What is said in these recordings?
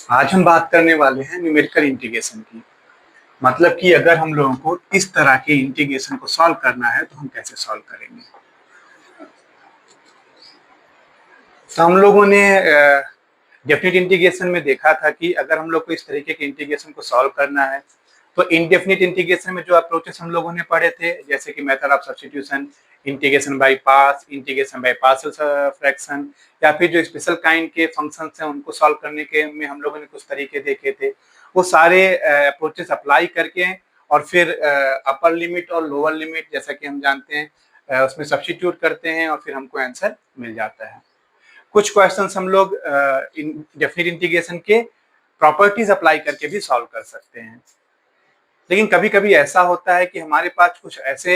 आज हम बात करने वाले हैं न्यूमेरिकल इंटीग्रेशन की। मतलब कि अगर हम लोगों को इस तरह के इंटीग्रेशन को सॉल्व करना है तो हम कैसे सॉल्व करेंगे। तो हम लोगों ने डेफिनेट इंटीग्रेशन में देखा था कि अगर हम लोग को इस तरीके के इंटीग्रेशन को सॉल्व करना है तो इनडेफिनिट इंटीग्रेशन में जो अप्रोचेस हम लोगों ने पढ़े थे, जैसे कि method of substitution, integration by parts, integration by partial fraction, या फिर जो स्पेशल काइंड के फंक्शंस हैं उनको सॉल्व करने के में हम लोगों ने कुछ तरीके देखे थे। वो सारे अप्रोचेस अप्लाई करके और फिर अपर लिमिट और लोअर लिमिट, जैसा कि हम जानते हैं, उसमें सब्स्टिट्यूट करते हैं और फिर हमको आंसर मिल जाता है। कुछ क्वेश्चंस हम लोग डेफिनिट इंटीग्रेशन के प्रॉपर्टीज अप्लाई करके भी सॉल्व कर सकते हैं। लेकिन कभी कभी ऐसा होता है कि हमारे पास कुछ ऐसे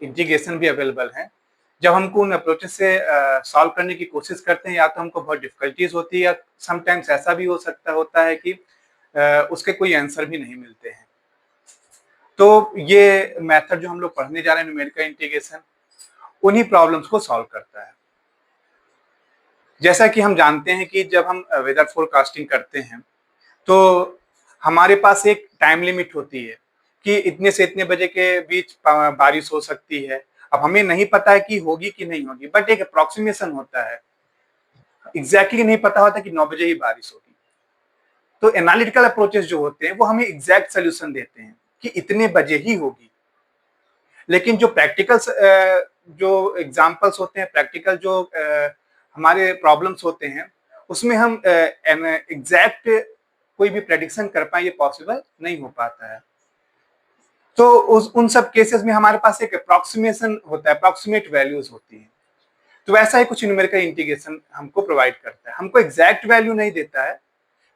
इंटीग्रेशन भी अवेलेबल हैं, जब हमको उन अप्रोचेस से सॉल्व करने की कोशिश करते हैं या तो हमको बहुत डिफिकल्टीज होती है, या समटाइम्स ऐसा भी हो सकता होता है कि उसके कोई आंसर भी नहीं मिलते हैं। तो ये मेथड जो हम लोग पढ़ने जा रहे हैं, न्यूमेरिकल इंटीग्रेशन, उन्हीं प्रॉब्लम्स को सॉल्व करता है। जैसा कि हम जानते हैं कि जब हम वेदर फोरकास्टिंग करते हैं तो हमारे पास एक टाइम लिमिट होती है कि इतने से इतने बजे के बीच बारिश हो सकती है। अब हमें नहीं पता है कि होगी कि नहीं होगी, बट एक अप्रोक्सीमेशन होता है। एग्जैक्टली नहीं पता होता कि 9 बजे ही बारिश होगी। तो एनालिटिकल अप्रोचेस जो होते हैं वो हमें एग्जैक्ट सोल्यूशन देते हैं कि इतने बजे ही होगी। लेकिन जो प्रैक्टिकल जो एग्जाम्पल्स होते हैं, प्रैक्टिकल जो हमारे प्रॉब्लम्स होते हैं, उसमें हम एग्जैक्ट कोई भी प्रेडिक्शन कर पाए, ये पॉसिबल नहीं हो पाता है। तो उन सब केसेस में हमारे पास एक अप्रोक्सीमेशन होता है, अप्रोक्सीमेट वैल्यूज होती हैं। तो वैसा ही कुछ न्यूमेरिकल इंटीग्रेशन हमको प्रोवाइड करता है। हमको एग्जैक्ट वैल्यू नहीं देता है,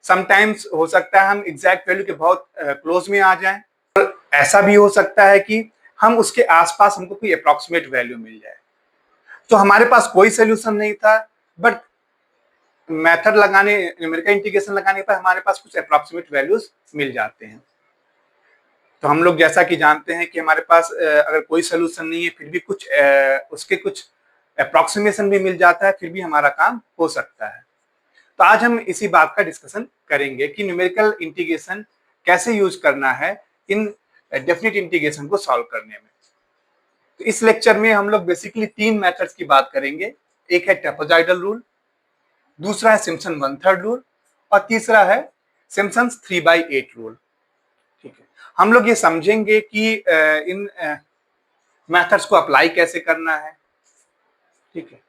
समटाइम्स हो सकता है हम एग्जैक्ट वैल्यू के बहुत क्लोज में आ जाएं, और ऐसा भी हो सकता है कि हम उसके आसपास हमको कोई अप्रोक्सीमेट वैल्यू मिल जाए। तो हमारे पास कोई सोल्यूशन नहीं था, बट मेथड लगाने, न्यूमेरिकल इंटीग्रेशन लगाने पर हमारे पास कुछ अप्रोक्सीमेट वैल्यूज मिल जाते हैं। तो हम लोग जैसा कि जानते हैं कि हमारे पास अगर कोई सोल्यूशन नहीं है फिर भी कुछ उसके कुछ अप्रोक्सीमेशन भी मिल जाता है, फिर भी हमारा काम हो सकता है। तो आज हम इसी बात का डिस्कशन करेंगे कि न्यूमेरिकल इंटीग्रेशन कैसे यूज करना है इन डेफिनिट इंटीग्रेशन को सॉल्व करने में। तो इस लेक्चर में हम लोग बेसिकली 3 मेथड्स की बात करेंगे। एक है ट्रेपेजॉइडल रूल, दूसरा है सिम्पसन 1/3 रूल, और तीसरा है सिम्पसन 3/8 रूल। ठीक है, हम लोग ये समझेंगे कि इन मेथड्स को अप्लाई कैसे करना है। ठीक है,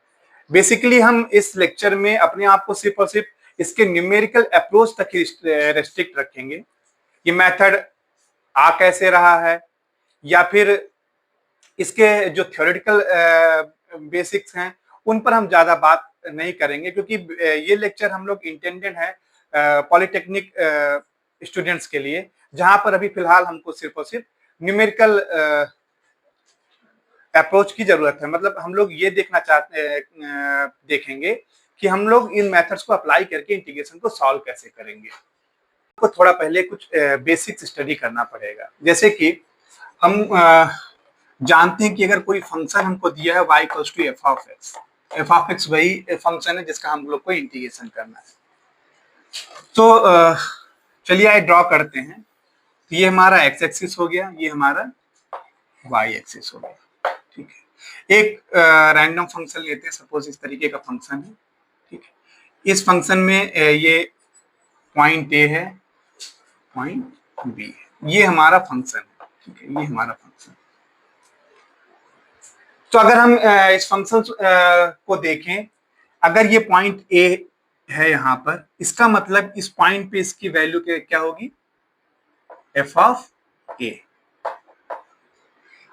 बेसिकली हम इस लेक्चर में अपने आप को सिर्फ और सिर्फ इसके न्यूमेरिकल अप्रोच तक ही रेस्ट्रिक्ट रखेंगे। ये मेथड आ कैसे रहा है, या फिर इसके जो थ्योरेटिकल बेसिक्स हैं उन पर हम ज्यादा बात नहीं करेंगे, क्योंकि ये लेक्चर हम लोग इंटेंडेड है पॉलिटेक्निक स्टूडेंट्स के लिए, जहां पर अभी फिलहाल हमको सिर्फ और सिर्फ न्यूमेरिकल अप्रोच की जरूरत है। मतलब हम लोग ये देखना देखेंगे कि हम लोग इन मेथड्स को अप्लाई करके इंटीग्रेशन को सॉल्व कैसे करेंगे। तो थोड़ा पहले कुछ बेसिक्स स्टडी करना पड़ेगा। जैसे कि हम जानते हैं कि अगर कोई फंक्शन हमको दिया है y equals to f of x वही फंक्शन है जिसका हम लोग को इंटीग्रेशन करना है। तो चलिए आइए ड्रॉ करते हैं। तो ये हमारा एक्स एक्सिस हो गया, ये हमारा वाई एक्सिस हो गया। ठीक है, एक रैंडम फंक्शन लेते हैं, सपोज इस तरीके का फंक्शन है। ठीक है, इस फंक्शन में ये पॉइंट ए है, पॉइंट बी है, ये हमारा फंक्शन है। ठीक है, ये हमारा फंक्शन। तो अगर हम इस फंक्शन को देखें, अगर ये पॉइंट ए है यहाँ पर, इसका मतलब इस पॉइंट पे इसकी वैल्यू क्या होगी, एफ ऑफ ए।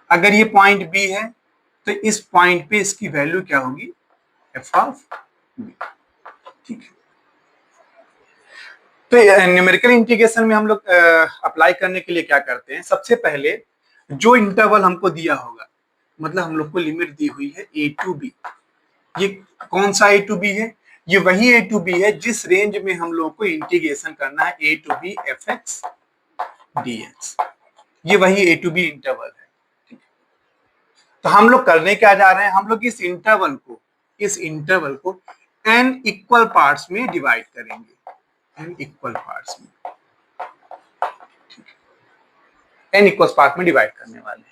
अगर ये पॉइंट बी है तो इस पॉइंट पे इसकी वैल्यू क्या होगी, एफ ऑफ बी। ठीक है, तो न्यूमेरिकल इंटीग्रेशन में हम लोग अप्लाई करने के लिए क्या करते हैं, सबसे पहले जो इंटरवल हमको दिया होगा, मतलब हम लोग को लिमिट दी हुई है ए टू बी। ये कौन सा ए टू बी है, ये वही ए टू बी है जिस रेंज में हम लोग को इंटीग्रेशन करना है, a to b f x d x. ये वही ए टू बी इंटरवल है। तो हम लोग करने क्या जा रहे हैं, हम लोग इस इंटरवल को n इक्वल पार्ट्स में डिवाइड करेंगे। n इक्वल पार्ट्स में, n इक्वल पार्ट में डिवाइड करने वाले हैं।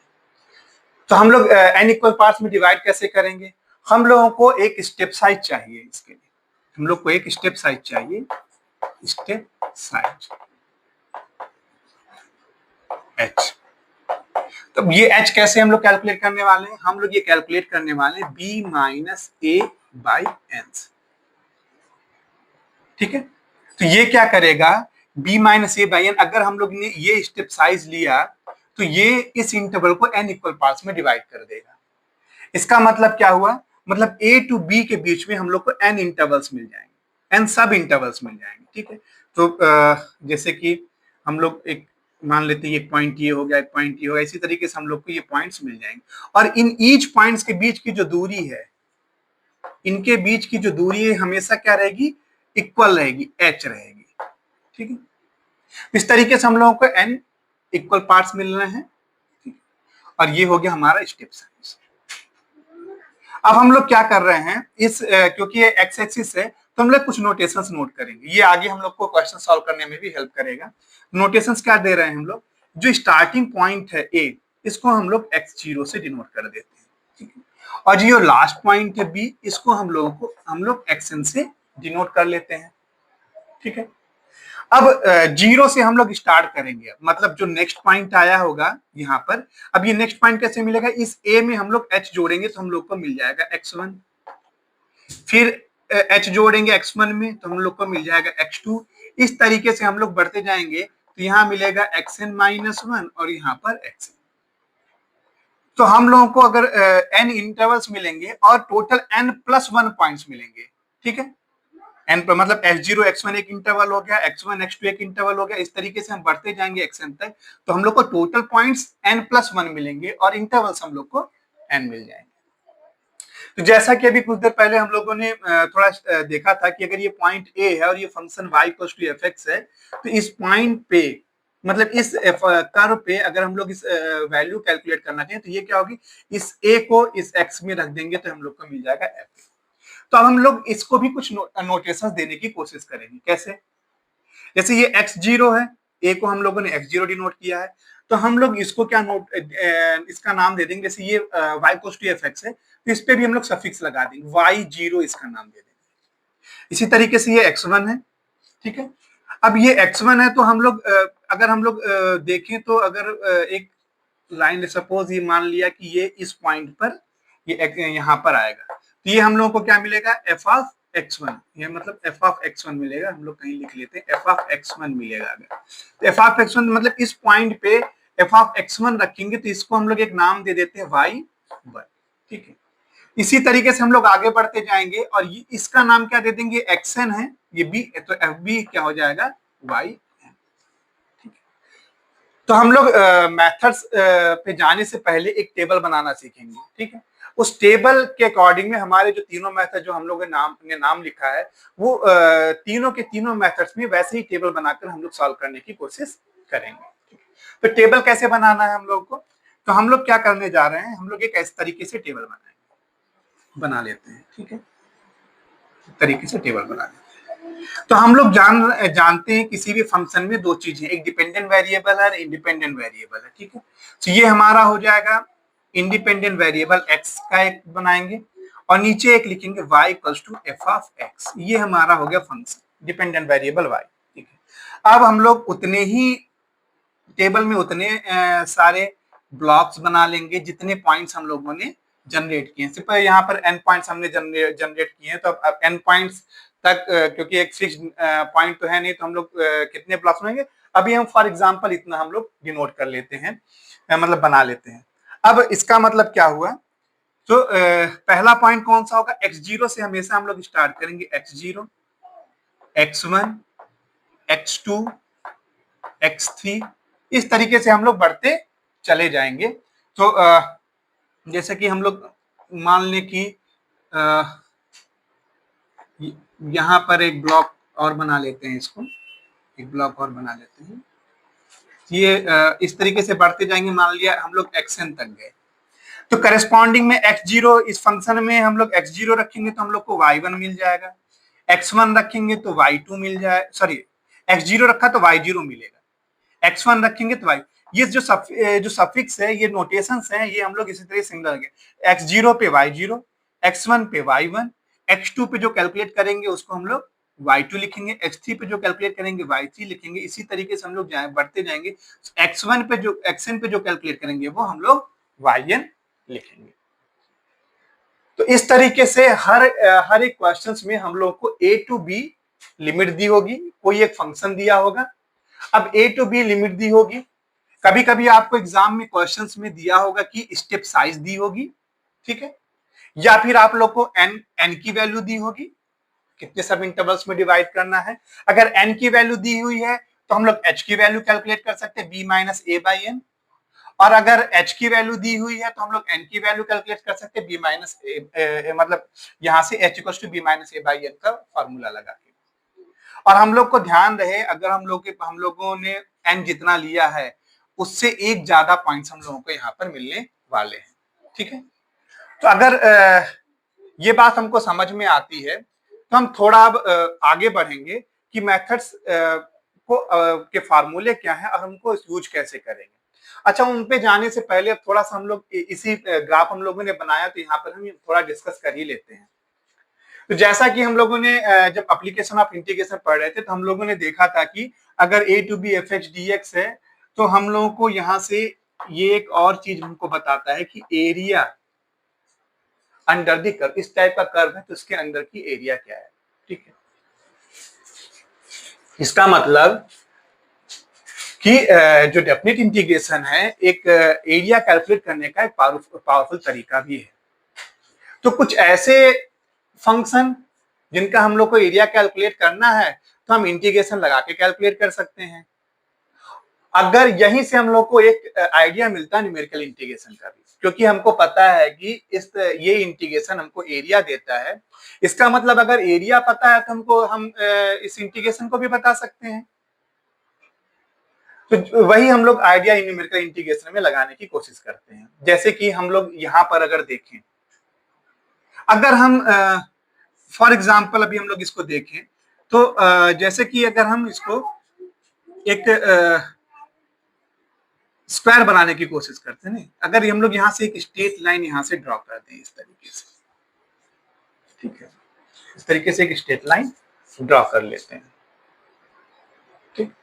तो हम लोग n इक्वल पार्ट्स में डिवाइड कैसे करेंगे? हम लोगों को एक स्टेप साइज चाहिए, इसके लिए हम लोग को एक स्टेप साइज चाहिए, स्टेप साइज h। तो ये h कैसे हम लोग कैलकुलेट करने वाले हैं? हम लोग ये कैलकुलेट करने वाले हैं b minus a by n से, ठीक है। तो ये क्या करेगा, b minus a by n, अगर हम लोग ने ये स्टेप साइज लिया तो ये इस इंटरवल को n इक्वल पार्ट्स में डिवाइड कर देगा। इसका मतलब क्या हुआ, मतलब a टू b के बीच में हम लोग को n इंटरवल्स मिल जाएंगे, n सब इंटरवल्स मिल जाएंगे, ठीक है। तो जैसे कि हम लोग एक मान लेते हैं, एक पॉइंट ये हो गया, एक पॉइंट ये हो गया, इसी तरीके से हम लोग को ये पॉइंट्स मिल जाएंगे। और इन ईच पॉइंट्स के बीच की जो दूरी है, इनके बीच की जो दूरी है हमेशा क्या रहेगी, इक्वल रहेगी, h रहेगी, ठीक है। इस तरीके से हम लोगों को n इक्वल पार्ट्स मिल रहे हैं, और ये हो गया हमारा स्टेप साइज। अब हम लोग क्या कर रहे हैं, इस क्योंकि ये एक्स एक्सिस है तो हम लोग कुछ नोटेशंस नोट करेंगे, ये आगे हम लोग को क्वेश्चन सॉल्व करने में भी हेल्प करेगा। नोटेशंस क्या दे रहे हैं हम लोग, जो स्टार्टिंग पॉइंट है a, इसको हम लोग x0 से डिनोट कर देते हैं, ठीक है। और जो लास्ट पॉइंट है b, इसको हम लोग xn से डिनोट कर लेते हैं, ठीक है। अब 0 से हम लोग स्टार्ट करेंगे, मतलब जो नेक्स्ट पॉइंट आया होगा यहाँ पर, अब ये नेक्स्ट पॉइंट कैसे मिलेगा, इस a में हम लोग h जोड़ेंगे तो हम लोग को मिल जाएगा x1, फिर h जोड़ेंगे x1 में तो हम लोग को मिल जाएगा x2। इस तरीके से हम लोग बढ़ते जाएंगे तो यहाँ मिलेगा xn माइनस 1 और यहाँ पर xn। तो हम लोगों को अगर n इंटरवल्स मिलेंगे और टोटल n प्लस 1 पॉइंट्स मिलेंगे, ठीक है। n पर मतलब x0 x1 एक इंटरवल हो गया, x1 x2 एक इंटरवल हो गया, इस तरीके से हम बढ़ते जाएंगे xn तक, तो हम लोग को टोटल पॉइंट्स n प्लस 1 मिलेंगे और इंटरवल्स हम लोग को n मिल जाएंगे। तो जैसा कि अभी कुछ देर पहले हम लोगों ने थोड़ा देखा था कि अगर ये पॉइंट a है और ये function y equals to fx है, तो इस पॉइंट पे मतलब इस कर्व पे अगर हम लोग इस वैल्यू कैलकुलेट करना चाहें तो ये क्या होगी, इस a को इस x में रख देंगे तो हम लोग को मिल जाएगा f। तो अब हम लोग इसको भी कुछ नोटेशंस देने की कोशिश करेंगे, कैसे, जैसे ये x0 है, a को हम लोगों ने x0 डिनोट किया है, तो हम लोग इसको क्या इसका नाम दे देंगे, जैसे ये y इक्वल्स टू fx है तो इस पे भी हम लोग सफिक्स लगा देंगे, y0 इसका नाम दे देंगे। इसी तरीके से ये x1 है, ठीक है। अब ये x1 है तो हम लोग अगर हम लोग देखें तो अगर एक लाइन सपोज ये मान लिया कि ये इस पॉइंट पर ये यहाँ पर आएगा, तो ये हम लोगों को क्या मिलेगा, f ऑफ x1, ये मतलब f ऑफ x1 मिलेगा, हम लोग कहीं लिख लेते हैं f ऑफ x1 मिलेगा। अगर तो f ऑफ x1 मतलब इस पॉइंट पे f ऑफ x1 रखेंगे तो इसको हम लोग एक नाम दे देते हैं y1, ठीक है। इसी तरीके से हम लोग आगे बढ़ते जाएंगे और ये इसका नाम क्या दे देंगे, xn है, ये b, तो fb क्या हो जाएगा, yn, ठीक है। तो हम लोग मेथड्स पे जाने से पहले एक टेबल बनाना सीखेंगे, ठीक है। उस टेबल के अकॉर्डिंग में हमारे जो तीनों मेथड जो हम लोगों ने नाम लिखा है, वो तीनों के तीनों मेथड्स में वैसे ही टेबल बनाकर हम लोग सॉल्व करने की कोशिश करेंगे। तो टेबल कैसे बनाना है हम लोग को, तो हम लोग क्या करने जा रहे हैं, हम लोग एक ऐसे तरीके से टेबल बना लेते हैं, ठीक है, तरीके से टेबल बना लेते हैं। तो हम लोग जानते हैं किसी भी फंक्शन में दो चीजें, एक डिपेंडेंट वेरिएबल है, इंडिपेंडेंट वेरिएबल है, ठीक है। तो ये हमारा हो जाएगा इंडिपेंडेंट वेरिएबल x का एक बनाएंगे और नीचे एक लिखेंगे y equals to f of x, ये हमारा हो गया फंक्शन डिपेंडेंट वेरिएबल y, ठीक है। अब हम लोग उतने ही टेबल में उतने सारे ब्लॉक्स बना लेंगे जितने पॉइंट्स हम लोगों ने जनरेट किए, सिर्फ यहाँ पर n पॉइंट्स हमने जनरेट किए हैं, तो अब n पॉइंट्स तक क्योंकि एक फिक्स पॉइंट तो है नहीं, तो हम लोग कितने ब्लॉक्स बनाएंगे, अभी हम फॉर एग्जांपल इतना हम लोग डिनोट कर लेते हैं, मतलब बना लेते हैं। अब इसका मतलब क्या हुआ, तो पहला पॉइंट कौन सा होगा, x0 से हमेशा हम लोग स्टार्ट करेंगे, x0, x1, x2, x3, इस तरीके से हम लोग बढ़ते चले जाएंगे। तो जैसे कि हम लोग मान लें कि यहाँ पर एक ब्लॉक और बना लेते हैं, इसको एक ब्लॉक और बना लेते हैं, ये इस तरीके से बढ़ते जाएंगे, मान लिया हम लोग xn तक गए, तो करस्पॉन्डिंग में x0 इस फंक्शन में हम लोग x0 रखेंगे तो हम लोग को y1 मिल जाएगा, x1 रखेंगे तो y2 मिल जाए, सॉरी x0 रखा तो y0 मिलेगा, x1 रखेंगे तो y। ये जो सफिक्स है, ये नोटेशंस हैं, ये हम लोग इसी तरह से रखेंगे। x0 पे y0, x1 पे y1, x2 पे जो कैलकुलेट करेंगे उसको हम लोग y2 लिखेंगे, x3 पे जो कैलकुलेट करेंगे y3 लिखेंगे। इसी तरीके से हम लोग बढ़ते जाएंगे, xn पे जो कैलकुलेट करेंगे वो हम लोग yn लिखेंगे। तो इस तरीके से हर एक क्वेश्चंस में हम लोग को a टू b लिमिट दी होगी, कोई एक फंक्शन दिया होगा। अब a टू b लिमिट दी होगी, कभी कभी आपको एग्जाम में क्वेश्चंस में दिया होगा कि स्टेप साइज दी होगी, ठीक है, या फिर आप लोग को n की वैल्यू दी होगी, कितने सब इंटरवल्स में डिवाइड करना है। अगर n की वैल्यू दी हुई है तो हम लोग h की वैल्यू कैलकुलेट कर सकते हैं, b minus a by n. और अगर h की वैल्यू दी हुई है तो हम लोग n की वैल्यू कैलकुलेट कर सकते हैं, b माइनस ए, मतलब यहां से h equals to b minus a by n का फॉर्मूला लगा के। और हम लोग को ध्यान रहे, अगर हम लोगों ने n जितना लिया है उससे एक ज्यादा पॉइंट्स हम लोगों को यहाँ पर मिलने वाले हैं, ठीक है। तो अगर ये बात हमको समझ में आती है तो हम थोड़ा अब आगे बढ़ेंगे कि मेथड्स के फार्मूले क्या है और हमको यूज कैसे करेंगे। अच्छा, उन पे जाने से पहले अब थोड़ा सा हम लोग इसी ग्राफ हम लोगों ने बनाया तो यहाँ पर हम थोड़ा डिस्कस कर ही लेते हैं। तो जैसा कि हम लोगों ने जब एप्लीकेशन ऑफ इंटीग्रेशन पढ़ रहे थे तो हम लोगों ने देखा था कि अगर a to b f h d x है तो हम लोगों को यहाँ से ये एक और चीज हमको बताता है कि एरिया अंडर द कर्व, इस टाइप का कर्व है तो इसके अंदर की एरिया क्या है, ठीक है। इसका मतलब कि जो डेफिनेट इंटीग्रेशन है एक एरिया कैलकुलेट करने का एक पावरफुल तरीका भी है। तो कुछ ऐसे फंक्शन जिनका हम लोग को एरिया कैलकुलेट करना है तो हम इंटीग्रेशन लगा के कैलकुलेट कर सकते हैं। अगर यहीं से हम लोग को एक आइडिया मिलता है न्यूमेरिकल इंटीग्रेशन का भी, क्योंकि हमको पता है कि ये इंटीग्रेशन हमको एरिया देता है। इसका मतलब अगर एरिया पता है तो हम इस इंटीग्रेशन को भी बता सकते हैं। तो वही हम लोग आइडिया न्यूमेरिकल इंटीग्रेशन में लगाने की कोशिश करते हैं। जैसे कि हम लोग यहाँ पर अगर देखें, अगर हम फॉर एग्जाम्पल अभी हम लोग इसको देखें तो जैसे कि अगर हम इसको एक स्क्वायर बनाने की कोशिश करते हैं, अगर हम लोग यहाँ से एक स्ट्रेट लाइन यहाँ से ड्रॉ कर दें इस तरीके से, ठीक है, इस तरीके से एक स्ट्रेट लाइन ड्रॉ कर लेते हैं, ठीक।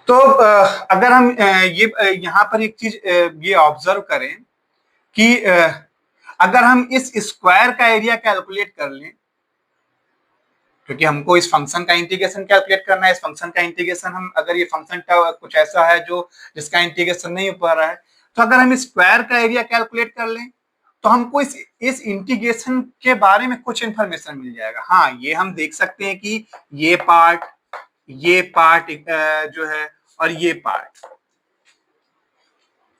तो अगर हम ये यहाँ पर एक चीज ये ऑब्जर्व करें कि अगर हम इस स्क्वायर का एरिया कैलकुलेट कर लें, क्योंकि हमको इस फंक्शन का इंटीग्रेशन कैलकुलेट करना है, इस फंक्शन का इंटीग्रेशन हम अगर ये फंक्शन का कुछ ऐसा है जो जिसका इंटीग्रेशन नहीं हो पा रहा है, तो अगर हम स्क्वायर का एरिया कैलकुलेट कर लें तो हमको इस इंटीग्रेशन के बारे में कुछ इंफॉर्मेशन मिल जाएगा। हाँ, ये हम देख सकते हैं कि ये पार्ट जो है और ये पार्ट,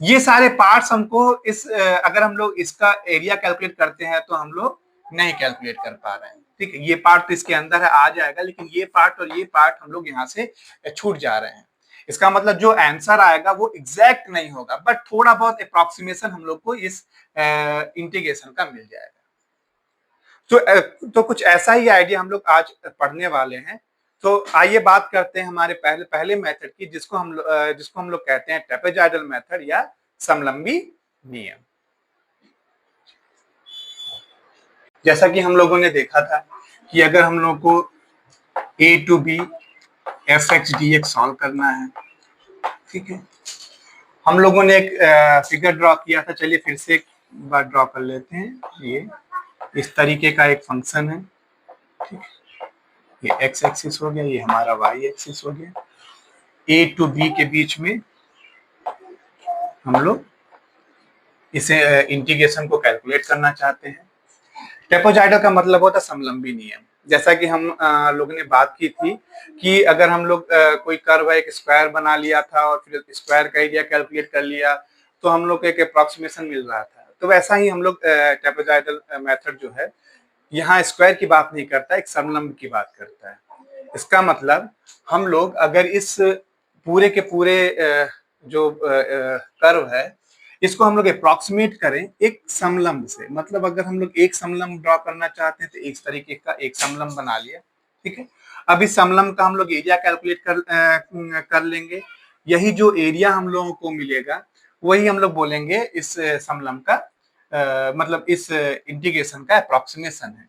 ये सारे पार्ट्स हमको अगर हम लोग इसका एरिया कैलकुलेट करते हैं तो हम लोग नहीं कैलकुलेट कर पा रहे हैं, ठीक है। ये पार्ट तो इसके अंदर है, आ जाएगा, लेकिन ये पार्ट और ये पार्ट हम लोग यहाँ से छूट जा रहे हैं। इसका मतलब जो आंसर आएगा वो एग्जैक्ट नहीं होगा, बट थोड़ा बहुत अप्रोक्सीमेशन हम लोग को इस इंटीग्रेशन का मिल जाएगा। तो कुछ ऐसा ही आइडिया हम लोग आज पढ़ने वाले हैं। तो आइए बात करते हैं हमारे पहले मेथड की, जिसको हम लोग कहते हैं ट्रेपेजॉइडल मेथड या समलंबी नियम। जैसा कि हम लोगों ने देखा था कि अगर हम लोगों को a to b f x d x solve करना है, ठीक है, हम लोगों ने एक फिगर ड्रॉ किया था। चलिए फिर से एक बार ड्रॉ कर लेते हैं। ये इस तरीके का एक फंक्शन है, ठीक है, ये एक्स एक्सिस हो गया, ये हमारा वाई एक्सिस हो गया। ए टू बी के बीच में हम लोग इसे इंटीग्रेशन को कैलकुलेट करना चाहते हैं। ट्रेपेजॉइडल का मतलब होता है समलंबी नियम। जैसा कि हम लोगों ने बात की थी कि अगर हम लोग कोई कर्व एक स्क्वायर बना लिया था और फिर स्क्वायर का एरिया कैलकुलेट कर लिया तो हम लोग को एक अप्रोक्सीमेशन मिल रहा था, तो वैसा ही हम लोग ट्रेपेजॉइडल मेथड जो है यहाँ स्क्वायर की बात नहीं करता, एक समलंब की बात करता है। इसका मतलब हम लोग अगर इस पूरे के पूरे जो कर्व है इसको हम लोग अप्रोक्सीमेट करें एक समलंब से, मतलब अगर हम लोग एक समलंब ड्रॉ करना चाहते हैं तो इस तरीके का एक समलंब बना लिया, ठीक है। अब इस समलंब का हम लोग एरिया कैलकुलेट कर लेंगे। यही जो एरिया हम लोगों को मिलेगा वही हम लोग बोलेंगे इस समलंब का मतलब इस इंटीग्रेशन का अप्रोक्सीमेशन है।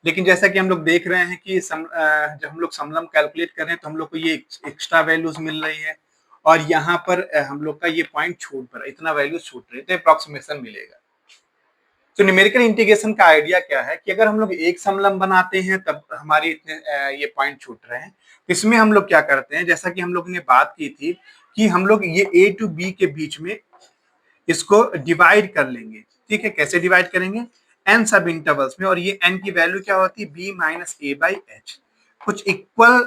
लेकिन जैसा कि हम लोग देख रहे हैं कि जब हम लोग समलंब कैलकुलेट कर रहे हैं तो हम लोग को ये एक्स्ट्रा वैल्यूज मिल रही है और यहाँ पर हम लोग का ये पॉइंट छूट पर इतना वैल्यू छूट रही है, तो अप्रोक्सीमेशन मिलेगा। तो न्यूमेरिकल इंटीग्रेशन का आइडिया क्या है कि अगर हम लोग एक समलंब बनाते हैं तब हमारे इतने ये पॉइंट छूट रहे हैं, इसमें हम लोग क्या करते हैं, जैसा कि हम लोग ने बात की थी कि हम लोग ये ए टू बी के बीच में इसको डिवाइड कर लेंगे, ठीक है। कैसे डिवाइड करेंगे, एन सब इंटरवल्स में, और ये एन की वैल्यू क्या होती है, b minus a by h. कुछ इक्वल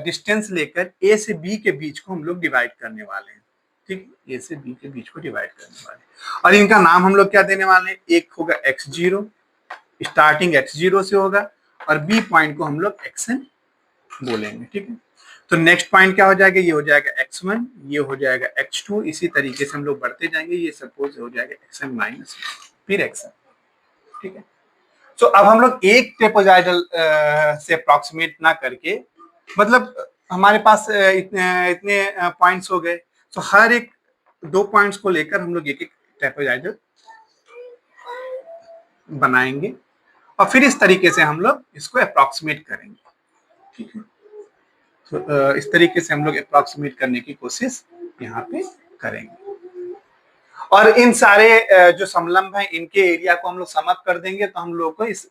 डिस्टेंस लेकर ए से बी के बीच को हम लोग डिवाइड करने वाले हैं, ठीक, ए से बी के बीच को डिवाइड करने वाले हैं। और इनका नाम हम लोग क्या देने वाले हैं, एक होगा x0, स्टार्टिंग x0 से होगा, और बी पॉइंट को हम लोग xn बोलेंगे, ठीक है। तो नेक्स्ट पॉइंट क्या हो जाएगा, ये हो जाएगा x1, ये हो जाएगा x2, इसी तरीके से हम लोग बढ़ते जाएंगे, ये सपोज हो जाएगा xn माइनस फिर xn, ठीक है। तो अब हम लोग एक ट्रेपेजॉइडल से अप्रोक्सीमेट ना करके, मतलब हमारे पास इतने पॉइंट्स हो गए, तो हर एक दो पॉइंट्स को लेकर हम लोग एक एक ट्रेपेजॉइडल बनाएंगे और फिर इस तरीके से हम लोग इसको अप्रोक्सीमेट करेंगे, ठीक है। तो इस तरीके से हम लोग अप्रोक्सीमेट करने की कोशिश यहाँ पे करेंगे और इन सारे जो समलंब हैं इनके एरिया को हम लोग सम अप कर देंगे, तो हम लोग को इस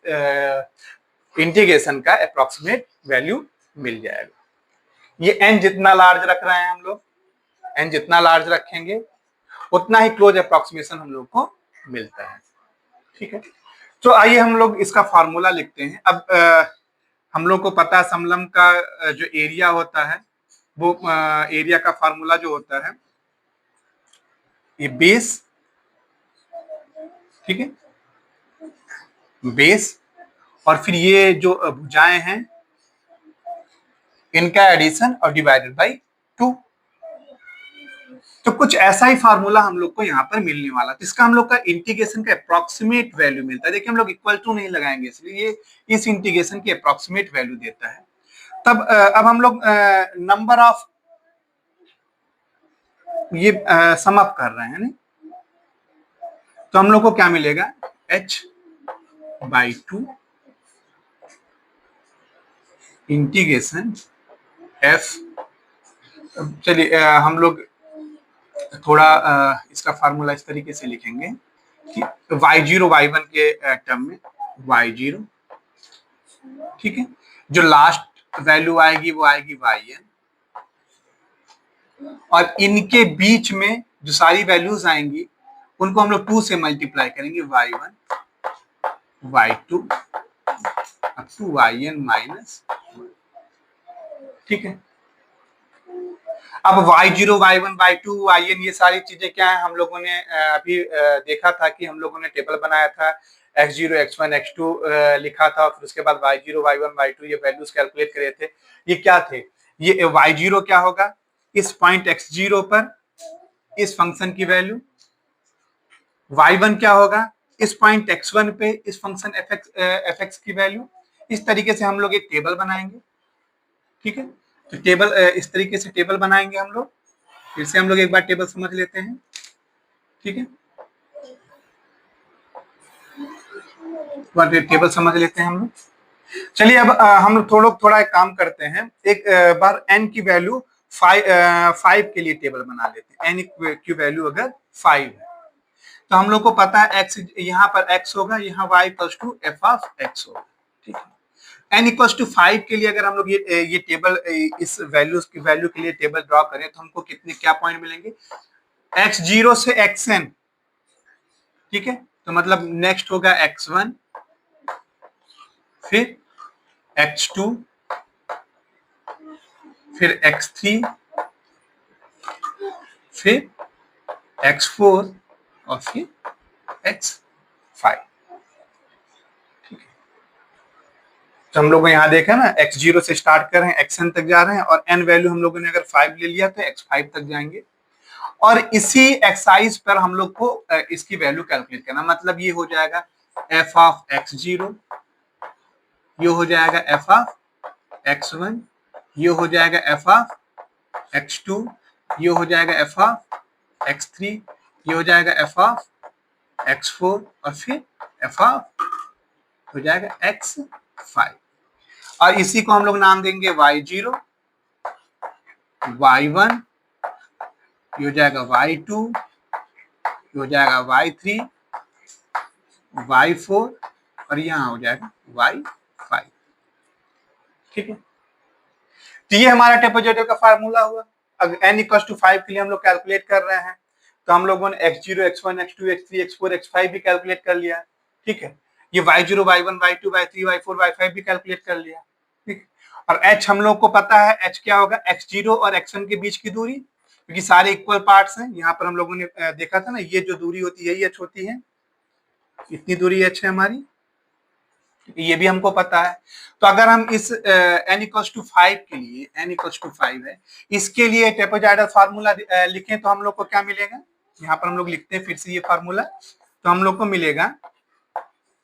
इंटीग्रेशन का अप्रोक्सीमेट वैल्यू मिल जाएगा। ये n जितना लार्ज रख रहे हैं हम लोग, n जितना लार्ज रखेंगे उतना ही क्लोज अप्रोक्सीमेशन हम लोग को मिलता है, ठीक है। तो आइए हम लोग इसका फार्मूला लिखते हैं। अब हम लोग को पता है समलंब का जो एरिया होता है वो एरिया का फार्मूला जो होता है ये बेस, ठीक है, बेस, और फिर ये जो भुजाएं हैं इनका एडिशन और डिवाइडेड बाई 2। तो कुछ ऐसा ही फार्मूला हम लोग को यहाँ पर मिलने वाला, तो इसका हम लोग का इंटीग्रेशन का अप्रोक्सीमेट वैल्यू मिलता है। देखिए हम लोग इक्वल टू नहीं लगाएंगे, इसलिए ये इस इंटीग्रेशन की अप्रोक्सीमेट वैल्यू देता है। तब अब हम लोग नंबर ऑफ ये सम अप कर रहे हैं ना, तो हम लोग को क्या मिलेगा, h/2 इंटीग्रेशन f। चलिए हम लोग थोड़ा इसका फार्मूला इस तरीके से लिखेंगे कि y0 y1 के टर्म में y0, ठीक है, जो लास्ट वैल्यू आएगी वो आएगी yn, और इनके बीच में जो सारी वैल्यूज आएंगी उनको हम लोग 2 से मल्टीप्लाई करेंगे, y1 y2 up to yn minus, ठीक है। अब y0 y1 y2 yn ये सारी चीजें क्या है, हम लोगों ने अभी देखा था कि हम लोगों ने टेबल बनाया था, x0 x1 x2 लिखा था, फिर उसके बाद y0 y1 y2 ये वैल्यूज कैलकुलेट करे थे। ये क्या थे, ये y0 क्या होगा, इस पॉइंट x0 पर इस फंक्शन की वैल्यू, y1 क्या होगा, इस पॉइंट x1 पे इस फंक्शन fx की वैल्यू। इस तरीके से हम लोग एक टेबल बनाएंगे, ठीक है। तो टेबल इस तरीके से टेबल बनाएंगे हम लोग, फिर से हम लोग एक बार टेबल समझ लेते हैं, ठीक है, टेबल समझ लेते हैं हम लोग। चलिए अब हम लोग थोड़ा एक काम करते हैं, एक बार n की वैल्यू 5 के लिए टेबल बना लेते हैं। n की वैल्यू अगर 5 है तो हम लोग को पता है x यहाँ पर x होगा, यहाँ y equals to f of x होगा, ठीक है। n इक्वल्स टू 5 के लिए अगर हम लोग ये टेबल इस वैल्यूज की वैल्यू के लिए टेबल ड्रॉ करें तो हमको कितने क्या पॉइंट मिलेंगे, x0 से xn, ठीक है। तो मतलब नेक्स्ट होगा x1, फिर x2, फिर x3, फिर x4 और फिर x5, ठीक है। तो हम लोग यहाँ देखा ना, x0 से स्टार्ट कर रहे हैं, xn तक जा रहे हैं, और n वैल्यू हम लोगों ने अगर 5 ले लिया तो x5 तक जाएंगे। और इसी एक्सरसाइज पर हम लोग को इसकी वैल्यू कैलकुलेट करना, मतलब ये हो जाएगा एफ ऑफ x0, ये हो जाएगा एफ ऑफ x1, ये हो जाएगा एफ ऑफ x2, ये हो जाएगा एफ ऑफ x3, ये हो जाएगा एफ ऑफ x4 और फिर एफ ऑफ हो जाएगा x5। और इसी को हम लोग नाम देंगे y0, y1, ये हो जाएगा y2, ये हो जाएगा y3, y4 और यहाँ हो जाएगा y5। ठीक है, तो ये हमारा ट्रेपेजॉइडल का फार्मूला हुआ। अगर n इक्वल टू 5 के लिए हम लोग कैलकुलेट कर रहे हैं तो हम लोगों ने x0, x1, x2, x3, x4, x5 भी कैलकुलेट कर लिया। ठीक है, ये y0, y1, y2, y3, y4, y5 भी कैलकुलेट कर लिया। ठीक, और h हम लोग को पता है h क्या होगा, x0 और x1 के बीच की दूरी, क्योंकि सारे इक्वल पार्ट्स हैं। यहाँ पर हम लोगों ने देखा था ना, ये जो दूरी होती है यही h होती है, इतनी दूरी h है हमारी, ये भी हमको पता है। तो अगर हम इस n इक्वल्स टू 5 के लिए, n इक्वल्स टू 5 है, इसके लिए ट्रेपेजॉइडल फार्मूला लिखें तो हम लोग को क्या मिलेगा, यहाँ पर हम लोग लिखते हैं फिर से ये फार्मूला, तो हम लोग को मिलेगा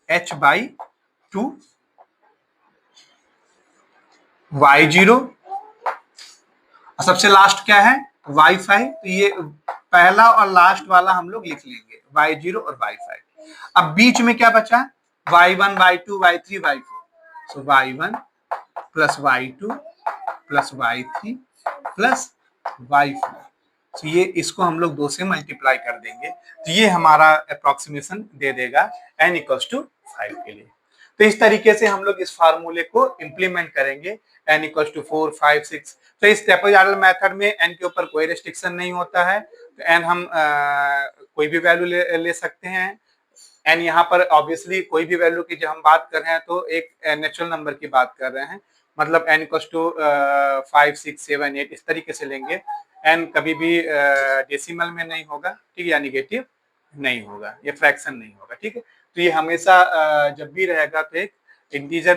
h/2 y0 और सबसे लास्ट क्या है y5। तो ये पहला और लास्ट वाला हम लोग लिख लेंगे, y0 और y5। अब बीच में क्या बचा, y1, y2, y3, y4, सो y1 plus y2 plus y3 plus y4। तो ये इसको हम लोग 2 से मल्टीप्लाई कर देंगे तो ये हमारा अप्रोक्सीमेशन दे देगा n इक्वल्स टू 5 के लिए। तो इस तरीके से हम लोग इस फार्मूले को इंप्लीमेंट करेंगे n इक्वल्स टू 4, 5, 6। तो इस ट्रेपेजॉइडल मेथड में n के ऊपर कोई रेस्ट्रिक्शन नहीं होता है, तो n हम कोई भी वैल्यू ले सकते हैं। n यहाँ पर ऑब्वियसली कोई भी वैल्यू की जब हम बात कर रहे हैं तो एक नेचुरल नंबर की बात कर रहे हैं, मतलब n इक्वल्स टू 5, 6, 7, 8 इस तरीके से लेंगे। n कभी भी डेसिमल में नहीं होगा, ठीक है, या निगेटिव नहीं होगा, ये फ्रैक्शन नहीं होगा। ठीक है, तो ये हमेशा जब भी रहेगा तो एक इंटीजर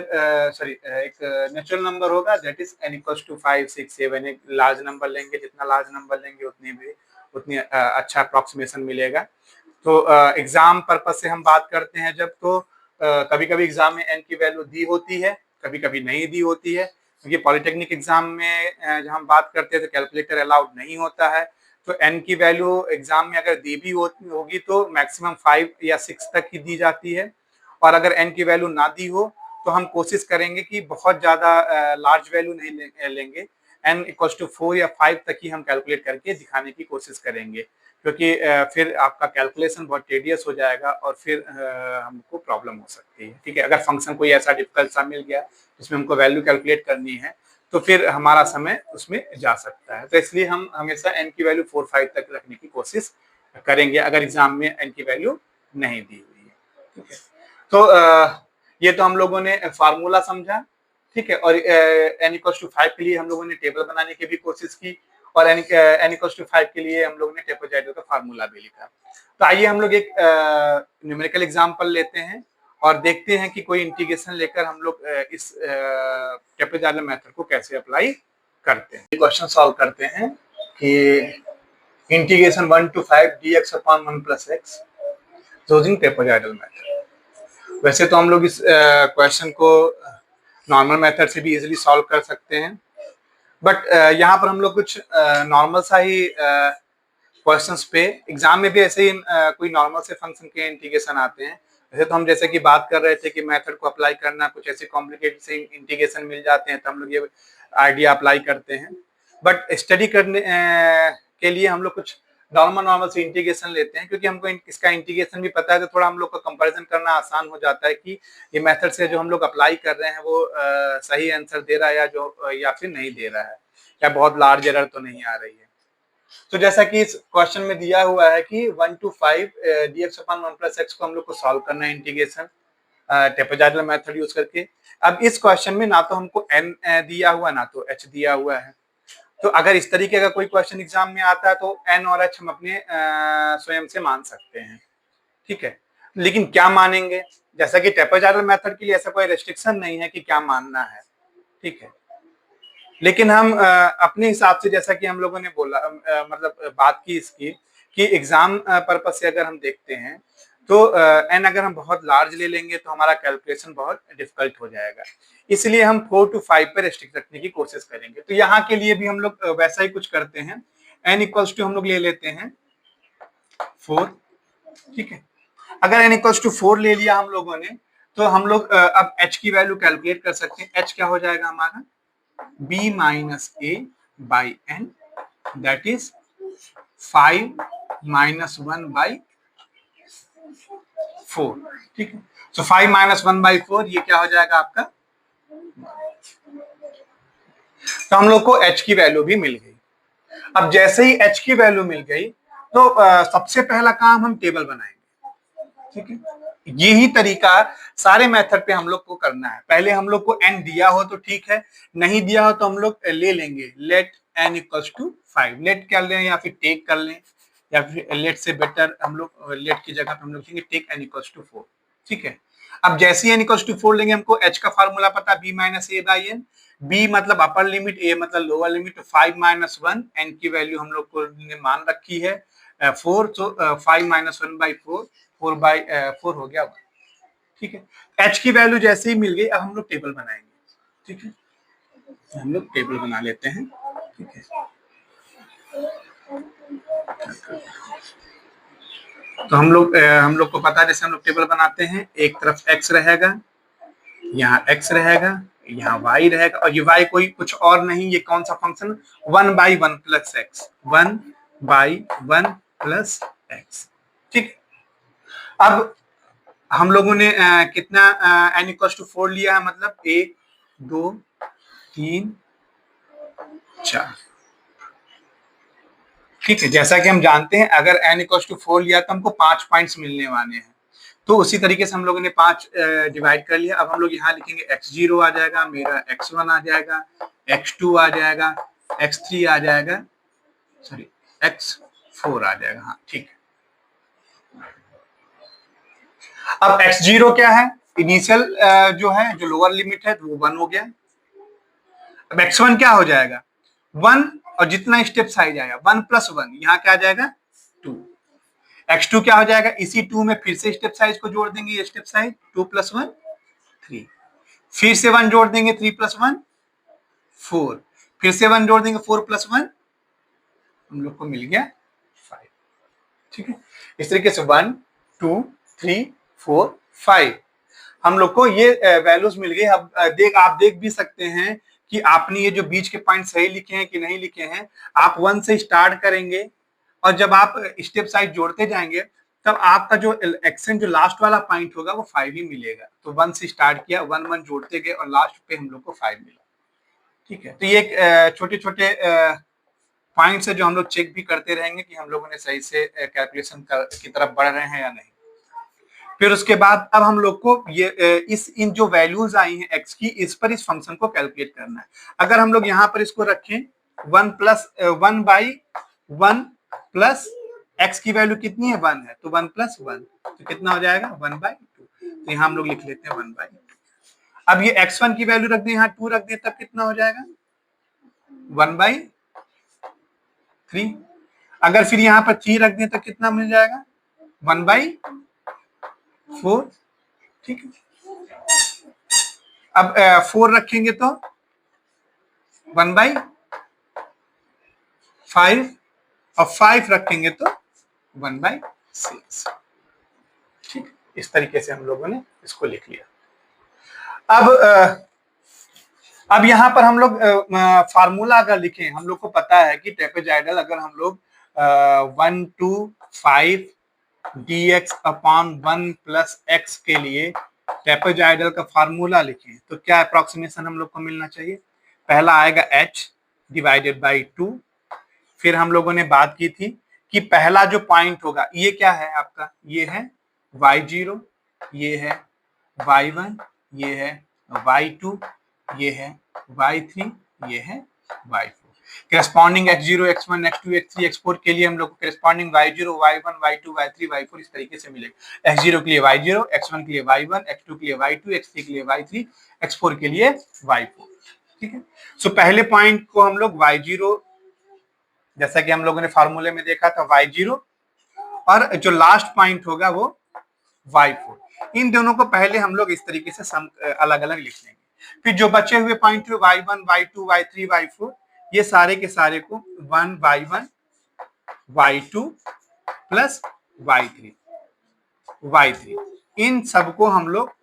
एक नेचुरल नंबर होगा, that is n equals to 5, 6, 7। एक लार्ज नंबर लेंगे, जितना लार्ज नंबर लेंगे उतनी अच्छा अप्रोक्सीमेशन मिलेगा। तो एग्जाम पर्पज से हम बात करते हैं जब, तो कभी कभी एग्जाम में n की वैल्यू दी होती है, कभी कभी नहीं दी होती है, क्योंकि पॉलिटेक्निक एग्जाम में जब हम बात करते हैं तो कैलकुलेटर अलाउड नहीं होता है। तो n की वैल्यू एग्जाम में अगर दी भी होगी तो मैक्सिमम 5 या 6 तक ही दी जाती है, और अगर n की वैल्यू ना दी हो तो हम कोशिश करेंगे कि बहुत ज्यादा लार्ज वैल्यू नहीं लेंगे, n इक्वल्स टू 4 या 5 तक ही हम कैलकुलेट करके दिखाने की कोशिश करेंगे, क्योंकि फिर आपका कैलकुलेशन बहुत टेडियस हो जाएगा और फिर हमको प्रॉब्लम हो सकती है। ठीक है, अगर फंक्शन कोई ऐसा डिफिकल्ट सा मिल गया जिसमें हमको वैल्यू कैलकुलेट करनी है तो फिर हमारा समय उसमें जा सकता है। तो इसलिए हम हमेशा n की वैल्यू 4, 5 तक रखने की कोशिश करेंगे अगर एग्जाम में n की वैल्यू नहीं दी हुई है। ठीक है, तो ये तो हम लोगों ने फार्मूला समझा। ठीक है, और n इक्वल्स टू 5 के लिए हम लोगों ने टेबल बनाने की भी कोशिश की, और n इक्वल्स टू 5 के लिए हम लोगों ने ट्रेपेजॉइडल का फार्मूला भी लिखा। तो आइए हम लोग एक न्यूमेरिकल एग्जांपल लेते हैं और देखते हैं कि कोई इंटीग्रेशन लेकर हम लोग इस ट्रेपेजॉइडल मेथड को कैसे अप्लाई करते हैं। क्वेश्चन सॉल्व करते हैं कि integration 1 to 5 dx upon 1 plus x using trapezoidal method. वैसे तो हम लोग इस क्वेश्चन को नॉर्मल मेथड से भी इजीली सॉल्व कर सकते हैं, बट यहाँ पर हम लोग कुछ नॉर्मल सा ही क्वेश्चंस पे एग्जाम में भी ऐसे ही कोई नॉर्मल से फंक्शन के इंटीग्रेशन आते हैं। वैसे तो हम जैसे कि बात कर रहे थे कि मेथड को अप्लाई करना, कुछ ऐसे कॉम्प्लिकेटेड से इंटीग्रेशन मिल जाते हैं तो हम लोग ये आइडिया अप्लाई करते हैं, बट स्टडी करने के लिए हम लोग कुछ नॉर्मल से इंटीग्रेशन लेते हैं, क्योंकि हमको इसका इंटीग्रेशन भी पता है तो थोड़ा हम लोग को कंपैरिजन करना आसान हो जाता है कि ये मेथड से जो हम लोग अप्लाई कर रहे हैं वो सही आंसर दे रहा है या फिर नहीं दे रहा है, या बहुत लार्ज एरर तो नहीं आ रही है। तो जैसा कि इस क्वेश्चन में दिया हुआ है कि 1 to 5 dx upon 1 plus x को हम लोग को सॉल्व करना है इंटीग्रेशन ट्रेपेजॉइडल मेथड यूज करके। अब इस क्वेश्चन में ना तो हमको n दिया हुआ ना तो h दिया हुआ है, तो अगर इस तरीके का कोई क्वेश्चन एग्जाम में आता है तो n और h हम अपने स्वयं से मान सकते हैं। ठीक है, लेकिन क्या मानेंगे, जैसा कि ट्रेपेजॉइडल मेथड के लिए ऐसा कोई रेस्ट्रिक्शन नहीं है कि क्या मानना है। ठीक है, लेकिन हम अपने हिसाब से, जैसा कि हम लोगों ने बोला, मतलब बात की इसकी कि एग्जाम पर्पस से अगर हम देखते हैं तो एन अगर हम बहुत लार्ज ले लेंगे तो हमारा कैलकुलेशन बहुत डिफिकल्ट हो जाएगा, इसलिए हम 4 to 5 पर रिस्ट्रिक्ट रखने की कोशिश करेंगे। तो यहाँ के लिए भी हम लोग वैसा ही कुछ करते हैं, एन इक्वल्स टू हम लोग ले लेते हैं 4, ठीक है। अगर एन इक्वल्स टू 4 ले लिया हम लोगों ने तो हम लोग अब एच की वैल्यू कैलकुलेट कर सकते हैं। एच क्या हो जाएगा हमारा, b minus a by n, that is 5 minus 1 by 4, ठीक है। सो 5 माइनस 1 बाई 4 ये क्या हो जाएगा आपका, तो हम लोग को h की वैल्यू भी मिल गई। अब जैसे ही h की वैल्यू मिल गई तो सबसे पहला काम हम टेबल बनाएंगे, ठीक है। यही तरीका सारे मेथड पे हम लोग को करना है। पहले हम लोग को n दिया हो तो ठीक है, नहीं दिया हो तो हम लोग ले लेंगे let n equals to 5, let कर लें या फिर टेक कर लें, या फिर लेट से बेटर हम लोग लेट की जगह पे हम लोग लिखेंगे टेक n इक्वल्स टू 4, ठीक है। अब जैसे ही n इक्वल्स टू 4 लेंगे, हमको h का फार्मूला पता, b minus a by n, b मतलब अपर लिमिट, a मतलब लोअर लिमिट, 5 माइनस 1, n की वैल्यू हम लोग को मान रखी है 4, तो 5 माइनस 1 बाई 4, 4 बाई 4 हो गया 1, ठीक है। h की वैल्यू जैसे ही मिल गई, अब हम लोग टेबल बनाएंगे, ठीक है। हम लोग टेबल बना लेते हैं, ठीक है। तो हम लोग को पता है, जैसे हम लोग टेबल बनाते हैं, एक तरफ x रहेगा, यहाँ x रहेगा, यहाँ y रहेगा, और ये y कोई कुछ और नहीं, ये कौन सा function, 1 by 1 plus x, 1 by 1 plus x, ठीक। अब हम लोगों ने कितना n इक्वल्स टू 4 लिया है, मतलब 1 2 3 4, ठीक है। जैसा कि हम जानते हैं अगर n इक्वल्स टू 4 लिया तो हमको 5 पॉइंट्स मिलने वाले हैं, तो उसी तरीके से हम लोगों ने 5 डिवाइड कर लिया। अब हम लोग यहाँ लिखेंगे x0 आ जाएगा, मेरा x1 आ जाएगा, x2 आ जाएगा, x3 आ जाएगा, सॉरी x4 आ जाएगा, हाँ ठीक है। अब x0 क्या है, इनिशियल जो है, जो लोअर लिमिट है, वो 1 हो गया। अब x1 क्या हो जाएगा, 1, और जितना स्टेप साइज आएगा 1 प्लस 1, यहाँ क्या आ जाएगा 2। x2 क्या हो जाएगा, इसी 2 में फिर से स्टेप साइज को जोड़ देंगे, ये स्टेप साइज 2 प्लस 1 3, फिर से 1 जोड़ देंगे, 3 प्लस 1 4, फिर से 1 जोड़ देंगे, 4 प्लस 1, हम लोग को मिल गया 5, ठीक है। इस तरीके से 1 2 3 4 5 हम लोग को ये वैल्यूज मिल गई। अब आप देख भी सकते हैं कि आपने ये जो बीच के पॉइंट सही लिखे हैं कि नहीं लिखे हैं। आप 1 से स्टार्ट करेंगे और जब आप स्टेप साइज जोड़ते जाएंगे तब आपका जो एक्शन जो लास्ट वाला पॉइंट होगा वो 5 ही मिलेगा। तो 1 से स्टार्ट किया, 1 1 जोड़ते गए और लास्ट पे हम लोग को 5 मिला, ठीक है। तो ये छोटे छोटे पॉइंट्स है जो हम लोग चेक भी करते रहेंगे कि हम लोगों ने सही से कैलकुलेशन की तरफ बढ़ रहे हैं या नहीं। फिर उसके बाद अब हम लोग को ये इन जो वैल्यूज आई हैं x की, इस पर इस फंक्शन को कैलकुलेट करना है। अगर हम लोग यहाँ पर इसको रखें 1 बाई 1 प्लस x की वैल्यू कितनी है 1 है, तो 1 प्लस 1 तो कितना हो जाएगा 1 बाई 2। तो यहाँ हम लोग लिख लेते हैं 1 बाई 2। अब ये x1 की वैल्यू रख दें, यहाँ 2 रख दें, तब कितना हो जाएगा 1 बाई 3। अगर फिर यहाँ पर 3 रख दें तो कितना मिल जाएगा 1 बाई 4, ठीक है। अब 4 रखेंगे तो 1 बाई 5 और 5 रखेंगे तो 1 बाई 6, ठीक। इस तरीके से हम लोगों ने इसको लिख लिया। अब यहाँ पर हम लोग फार्मूला अगर लिखें, हम लोग को पता है कि ट्रेपेजॉइडल अगर हम लोग 1 to 5 dx upon 1 plus x के लिए ट्रेपेजॉइडल का फार्मूला लिखें तो क्या अप्रोक्सीमेशन हम लोग को मिलना चाहिए। पहला आएगा h डिवाइडेड बाई 2। फिर हम लोगों ने बात की थी कि पहला जो पॉइंट होगा ये क्या है आपका, ये है y0, ये है y1, ये है y2, ये है y3, ये है y4। Corresponding x0 x1 x2 x3 x4 के लिए हम लोग को corresponding y0 y1 y2 y3 y4 इस तरीके से मिलेगा। x0 के लिए y0, x1 के लिए y1, x2 के लिए y2, x3 के लिए y3, x4 के लिए y4, ठीक है। सो पहले पॉइंट को हम लोग y0, जैसा कि हम लोगों ने फार्मूले में देखा था, y0, और जो लास्ट पॉइंट होगा वो y4, इन दोनों को पहले हम लोग इस तरीके से अलग अलग लिख लेंगे। फिर जो बचे हुए पॉइंट थे y1, y2, y3, y4, ये सारे के सारे को 1y1, y2 प्लस y3, इन सबको हम लोग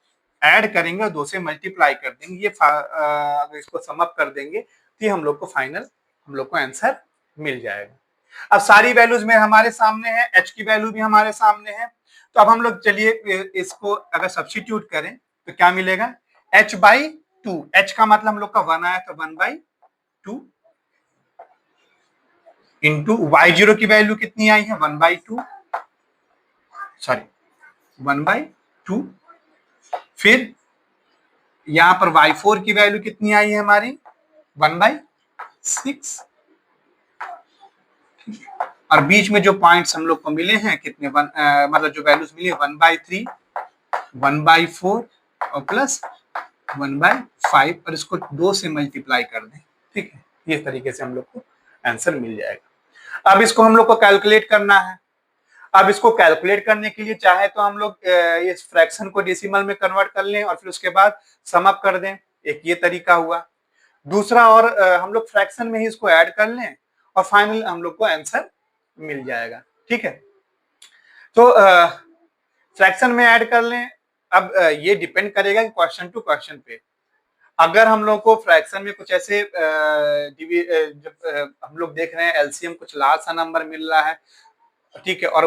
ऐड करेंगे और 2 से मल्टीप्लाई कर देंगे। ये अगर इसको सम अप कर देंगे तो हम लोग को फाइनल हम लोग को आंसर मिल जाएगा। अब सारी वैल्यूज में हमारे सामने है, h की वैल्यू भी हमारे सामने है, तो अब हम लोग चलिए इसको अगर सब्स्टिट्यूट करें तो क्या मिलेगा, h/2, h का मतलब हम लोग का 1 आया तो 1/2 इंटू y0 की वैल्यू कितनी आई है 1/2, सॉरी 1/2, फिर यहां पर y4 की वैल्यू कितनी आई है हमारी 1/6, और बीच में जो पॉइंट्स हम लोग को मिले हैं कितने मतलब जो वैल्यूज मिली है 1/3, 1/4 और प्लस 1/5, और इसको 2 से मल्टीप्लाई कर दें। ठीक है, ये तरीके से हम लोग को आंसर मिल जाएगा। अब इसको हम लोग को कैलकुलेट करना है। अब इसको कैलकुलेट करने के लिए चाहे तो हम लोग इस फ्रैक्शन को डेसिमल में कन्वर्ट कर लें और फिर उसके बाद सम अप कर दें, एक ये तरीका हुआ। दूसरा, और हम लोग फ्रैक्शन में ही इसको ऐड कर लें और फाइनल हम लोग को आंसर मिल जाएगा। ठीक है, तो फ्रैक्शन में ऐड कर लें। अब ये डिपेंड करेगा कि क्वेश्चन टू क्वेश्चन पे। अगर हम लोग को फ्रैक्शन में कुछ ऐसे जब हम लोग देख रहे हैं एलसीएम कुछ लार्ज सा नंबर मिल रहा है, ठीक है, और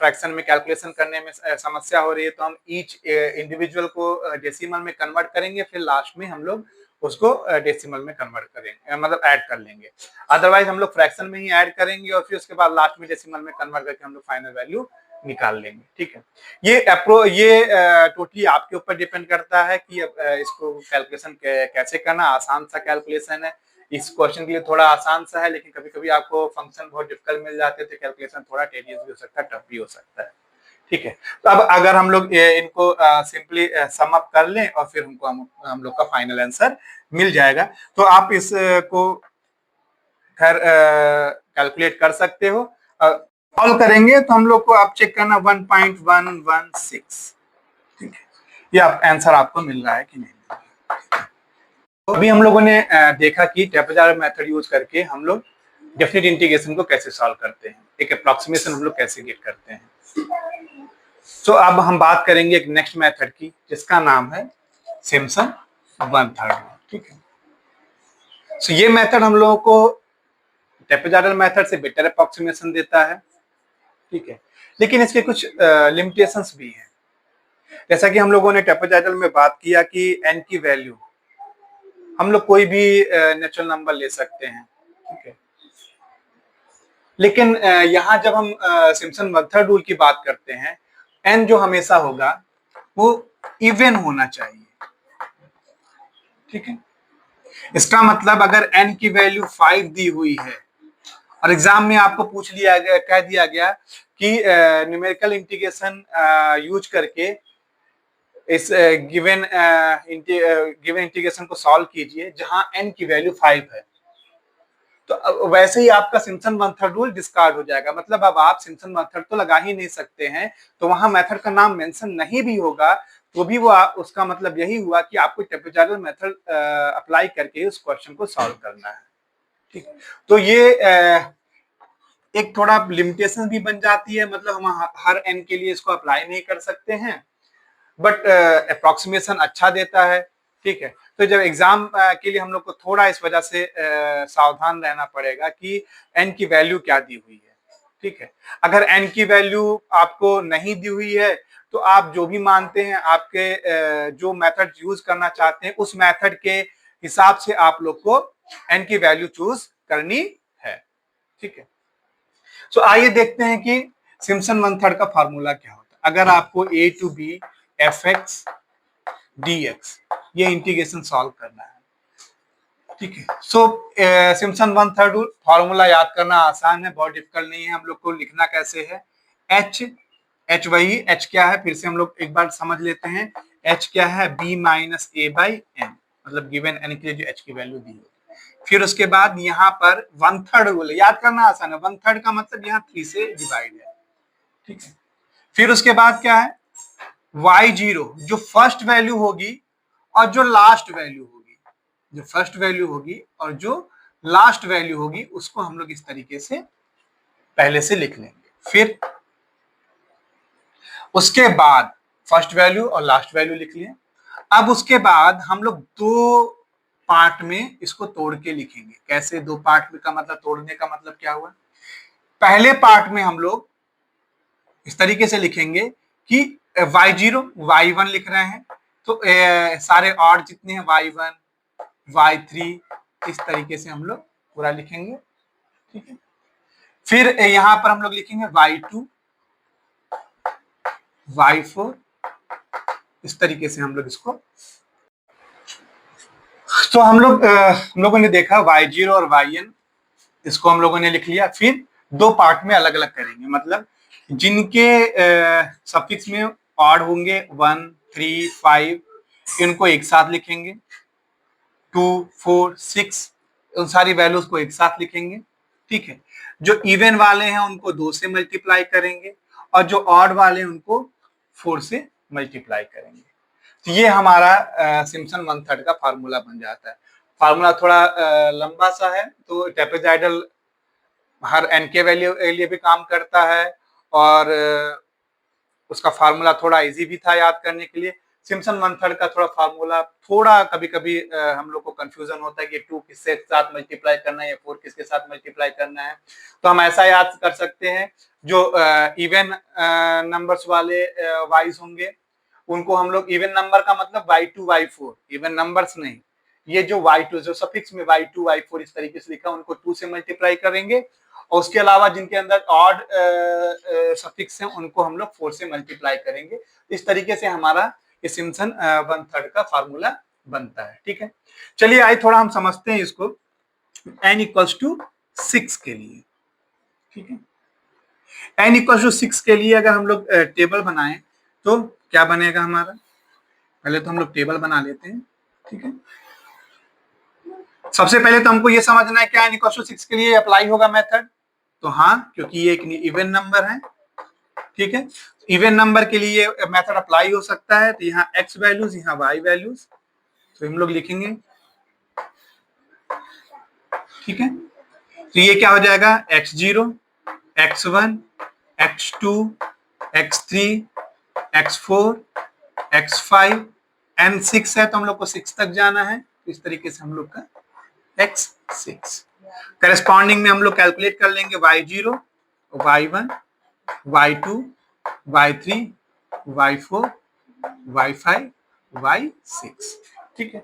फ्रैक्शन में कैलकुलेशन करने में समस्या हो रही है, तो हम ईच इंडिविजुअल को डेसिमल में कन्वर्ट करेंगे, फिर लास्ट में हम लोग उसको डेसिमल में कन्वर्ट करेंगे, मतलब ऐड कर लेंगे। अदरवाइज हम लोग फ्रैक्शन में ही ऐड करेंगे और फिर उसके बाद लास्ट में डेसिमल में कन्वर्ट करके हम लोग फाइनल वैल्यू निकाल लेंगे। ठीक है, ये टोटली आपके ऊपर डिपेंड करता है कि इसको कैलकुलेशन कैसे करना। आसान सा कैलकुलेशन है, इस क्वेश्चन के लिए थोड़ा आसान सा है, लेकिन कभी कभी आपको फंक्शन बहुत डिफिकल्ट मिल जाते हैं तो कैलकुलेशन थोड़ा टेडियस भी हो सकता है, टफ भी हो सकता है। ठीक है, तो अब अगर हम लोग इनको सिंपली सम अप कर लें और फिर हमको हम लोग का फाइनल आंसर मिल जाएगा। तो आप इसको खैर कैलकुलेट कर सकते हो। सॉल्व करेंगे तो हम लोग को आप चेक करना 1.116। ठीक है, ये आंसर आपको मिल रहा है कि नहीं। तो अभी हम लोगों ने देखा कि ट्रेपेजॉइडल मेथड यूज करके हम लोग डेफिनेट इंटीग्रेशन को कैसे सॉल्व करते हैं, एक अप्रॉक्सीमेशन हम लोग कैसे गेट करते हैं। तो अब हम बात करेंगे एक नेक्स्ट मेथड की जिसका नाम है सिम्पसन वन थर्ड। ठीक है, तो ये मेथड हम लोगों को ट्रेपेजॉइडल मेथड से बेटर अप्रॉक्सीमेशन देता है। ठीक है, लेकिन इसके कुछ लिमिटेशंस भी हैं। जैसा कि हम लोगों ने ट्रेपेजॉइडल में बात किया कि n की वैल्यू हम लोग कोई भी नेचुरल नंबर ले सकते हैं। ठीक है, लेकिन यहाँ जब हम सिम्पसन वन थर्ड रूल की बात करते हैं, n जो हमेशा होगा वो इवन होना चाहिए। ठीक है, इसका मतलब अगर n की वैल्यू 5 दी हुई है और एग्जाम में आपको पूछ लिया गया, कह दिया गया कि न्यूमेरिकल इंटीग्रेशन यूज करके इस गिवन इंटीग्रेशन को सॉल्व कीजिए जहां n की वैल्यू 5 है, तो वैसे ही आपका Simpson one third rule discard हो जाएगा। मतलब अब आप सिम्पसन वन थर्ड तो लगा ही नहीं सकते हैं, तो वहां मेथड का नाम मेंशन नहीं भी होगा तो भी वो उसका मतलब यही हुआ कि आपको ट्रेपेजॉइडल मेथड अप्लाई करके उस क्वेश्चन को सॉल्व करना है। ठीक, तो ये एक थोड़ा लिमिटेशन भी बन जाती है, मतलब हम हर n के लिए इसको अप्लाई नहीं कर सकते हैं, बट अप्रोक्सीमेशन अच्छा देता है। ठीक है, तो जब एग्जाम के लिए हम लोग को थोड़ा इस वजह से सावधान रहना पड़ेगा कि n की वैल्यू क्या दी हुई है। ठीक है, अगर n की वैल्यू आपको नहीं दी हुई है तो आप जो भी मानते हैं, आपके जो मेथड यूज करना चाहते हैं उस मेथड के हिसाब से आप लोग को n की वैल्यू चूज करनी है। ठीक है, तो आइए देखते हैं कि सिम्पसन वन थर्ड का फॉर्मूला क्या होता है। अगर आपको a to b fx dx ये इंटीग्रेशन सॉल्व करना है। ठीक है, so Simpson one third rule formula याद करना आसान है, बहुत डिफिकल्ट नहीं है। हम लोग को लिखना कैसे है, h वही h क्या है, फिर से हम लोग एक बार समझ लेते हैं। h क्या है, b minus a by n। मतलब गिवन n के लिए जो h की वैल्यू दी होगी। फिर उसके बाद यहाँ पर 1/3 रूल, याद करना आसान है, 1/3 का मतलब यहाँ 3 से डिवाइड है, ठीक है। फिर उसके बाद क्या है, y0 जो फर्स्ट वैल्यू होगी और जो लास्ट वैल्यू होगी, जो फर्स्ट वैल्यू होगी और जो लास्ट वैल्यू होगी उसको हम लोग इस तरीके से पहले से लिख लेंगे। फिर उसके बाद फर्स्ट वैल्यू और लास्ट वैल्यू लिख लिए। अब उसके बाद हम लोग दो पार्ट में इसको तोड़ के लिखेंगे। कैसे दो पार्ट में का मतलब, तोड़ने का मतलब क्या हुआ, पहले पार्ट में हम लोग इस तरीके से लिखेंगे कि y0 y1 लिख रहे हैं तो सारे और जितने हैं y1 y3 इस तरीके से हम लोग पूरा लिखेंगे, ठीक है। फिर यहां पर हम लोग लिखेंगे y2 y4, इस तरीके से हम लोग इसको, तो हम लोगों ने देखा y0 और yn इसको हम लोगों ने लिख लिया। फिर दो पार्ट में अलग अलग करेंगे, मतलब जिनके सफिक्स में ऑड होंगे 1 3 5 इनको एक साथ लिखेंगे, 2 4 6 उन सारी वैल्यूज को एक साथ लिखेंगे, ठीक है। जो इवन वाले हैं उनको 2 से मल्टीप्लाई करेंगे और जो ऑड वाले हैं उनको 4 से मल्टीप्लाई करेंगे। तो ये हमारा सिम्पसन 1/3 का फार्मूला बन जाता है। फार्मूला थोड़ा लंबा सा है, तो ट्रेपेजॉइडल हर n के वैल्यू के लिए भी काम करता है और उसका फार्मूला थोड़ा इजी भी था याद करने के लिए। सिम्पसन 1/3 का थोड़ा फार्मूला थोड़ा कभी कभी हम लोग को कंफ्यूजन होता है कि 2 किसके साथ मल्टीप्लाई करना है या 4 किसके साथ मल्टीप्लाई करना है। तो हम ऐसा याद कर सकते हैं, जो इवन नंबर्स वाले वाइज होंगे उनको हम लोग, इवन नंबर का मतलब y2 y4, इवन नंबर्स नहीं, ये जो y2 जो सफिक्स में y2 y4 इस तरीके से लिखा उनको 2 से मल्टीप्लाई करेंगे और उसके अलावा जिनके अंदर ऑड सफिक्स हैं उनको हम लोग 4 से मल्टीप्लाई करेंगे। इस तरीके से हमारा ये सिम्पसन 1/3 का फार्मूला बनता है, ठीक है। चलिए आइए थोड़ा हम समझते हैं इसको n = 6 के लिए, ठीक है। n = 6 के लिए अगर हम लोग टेबल बनाएं तो क्या बनेगा हमारा, पहले तो हम लोग टेबल बना लेते हैं, ठीक है। सबसे पहले तो हमको ये समझना है क्या n = 6 के लिए अप्लाई होगा मेथड, तो हाँ, क्योंकि ये एक इवन नंबर है, ठीक है। इवन नंबर के लिए मेथड अप्लाई हो सकता है, तो यहाँ x वैल्यूज यहाँ y वैल्यूज, तो हम लोग लिखेंगे, ठीक है। तो ये क्या हो जाएगा, x0 x1 x2 x3 x4 x5 n6 है तो हम लोग को 6 तक जाना है, तो इस तरीके से हम लोग का x6 करस्पॉन्डिंग में हम लोग कैलकुलेट कर लेंगे y0 y1 y2 y3 y4 y5 y6, ठीक है।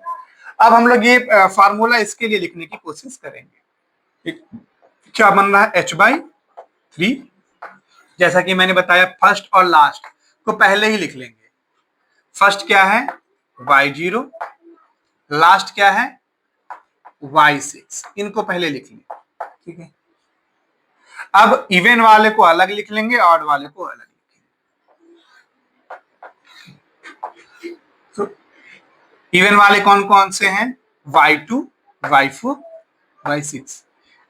अब हम लोग ये फार्मूला इसके लिए लिखने की कोशिश करेंगे। क्या बन रहा है, h/3, जैसा कि मैंने बताया फर्स्ट और लास्ट को पहले ही लिख लेंगे। फर्स्ट क्या है y0, लास्ट क्या है y6, इनको पहले लिख लेंगे, ठीक है। अब इवन वाले को अलग लिख लेंगे, ऑड वाले को अलग लिखेंगे। तो इवन वाले कौन कौन से हैं, y2 y4 y6।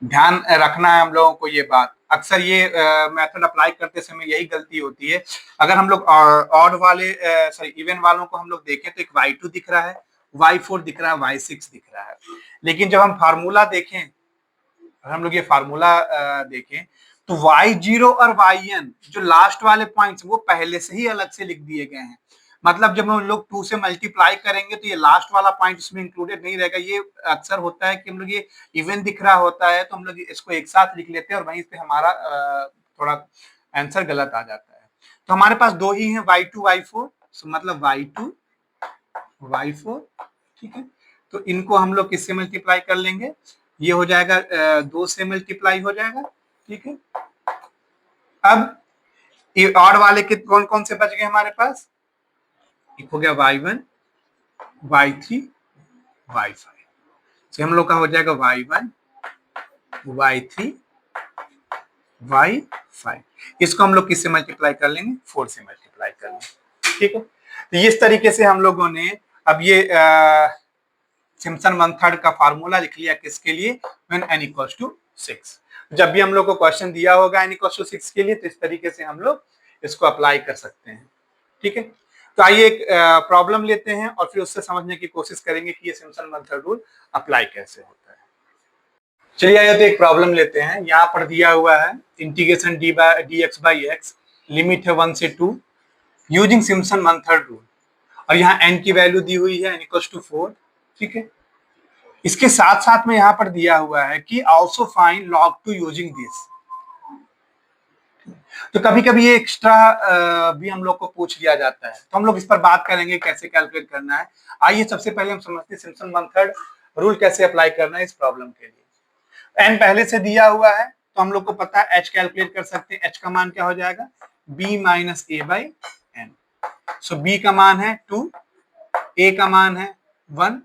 ध्यान रखना है हम लोगों को ये बात, अक्सर ये मेथड अप्लाई करते समय यही गलती होती है। अगर हम लोग ऑड वाले सॉरी इवन वालों को हम लोग देखें तो एक y2 दिख रहा है, y4 दिख रहा है, y6 दिख रहा है, लेकिन जब हम फार्मूला देखें, हम लोग ये फार्मूला देखें तो y0 और yn जो लास्ट वाले पॉइंट्स वो पहले से ही अलग से लिख दिए गए हैं। मतलब जब हम लोग 2 से मल्टीप्लाई करेंगे तो ये लास्ट वाला पॉइंट इसमें इंक्लूडेड नहीं रहेगा। ये अक्सर होता है कि हम लोग ये इवन दिख रहा होता है तो हम लोग इसको एक साथ लिख लेते हैं और वहीं पे हमारा थोड़ा आंसर गलत आ जाता है। तो हमारे पास दो ही है y2 y4, मतलब y2 y4, ठीक है। तो इनको हम लोग किससे मल्टीप्लाई कर लेंगे, ये हो जाएगा 2 से मल्टीप्लाई हो जाएगा, ठीक है। अब ये ऑड वाले के कौन कौन से बच गए हमारे पास, एक हो गया y1 y3 y5, तो हम लोग का हो जाएगा y1 y3 y5, इसको हम लोग किससे मल्टीप्लाई कर लेंगे, 4 से मल्टीप्लाई कर लेंगे, ठीक है। तो इस तरीके से हम लोगों ने अब ये सिम्पसन मेथड का फार्मूला लिख लिया किसके लिए, व्हेन n इक्वल्स टू 6। जब भी हम लोग को क्वेश्चन दिया होगा n इक्वल्स टू 6 के लिए, तो इस तरीके से हम लोग इसको अप्लाई कर सकते हैं। ठीक है, तो आइए एक प्रॉब्लम लेते हैं और फिर उससे समझने की कोशिश करेंगे कि ये सिम्पसन मेथड रूल अप्लाई कैसे होता है। चलिए आइए तो एक प्रॉब्लम लेते हैं। यहाँ पर दिया हुआ है integration D x by x, limit है 1 से 2 यूजिंग सिम्पसन मेथड रूल, और यहाँ n की वैल्यू दी हुई है n इक्वल्स टू 4। ठीक है, इसके साथ साथ में यहाँ पर दिया हुआ है कि also find log 2 using this. तो कभी कभी ये एक्स्ट्रा भी हम लोग को पूछ लिया जाता है, तो हम लोग इस पर बात करेंगे कैसे कैलकुलेट करना है। आइए सबसे पहले हम समझते हैं सिम्पसन मेथड रूल कैसे अप्लाई करना है इस प्रॉब्लम के लिए। n पहले से दिया हुआ है तो हम लोग को पता है h कैलकुलेट कर सकते हैं। h का मान क्या हो जाएगा, b minus a by n. So b का मान है 2, a का मान है 1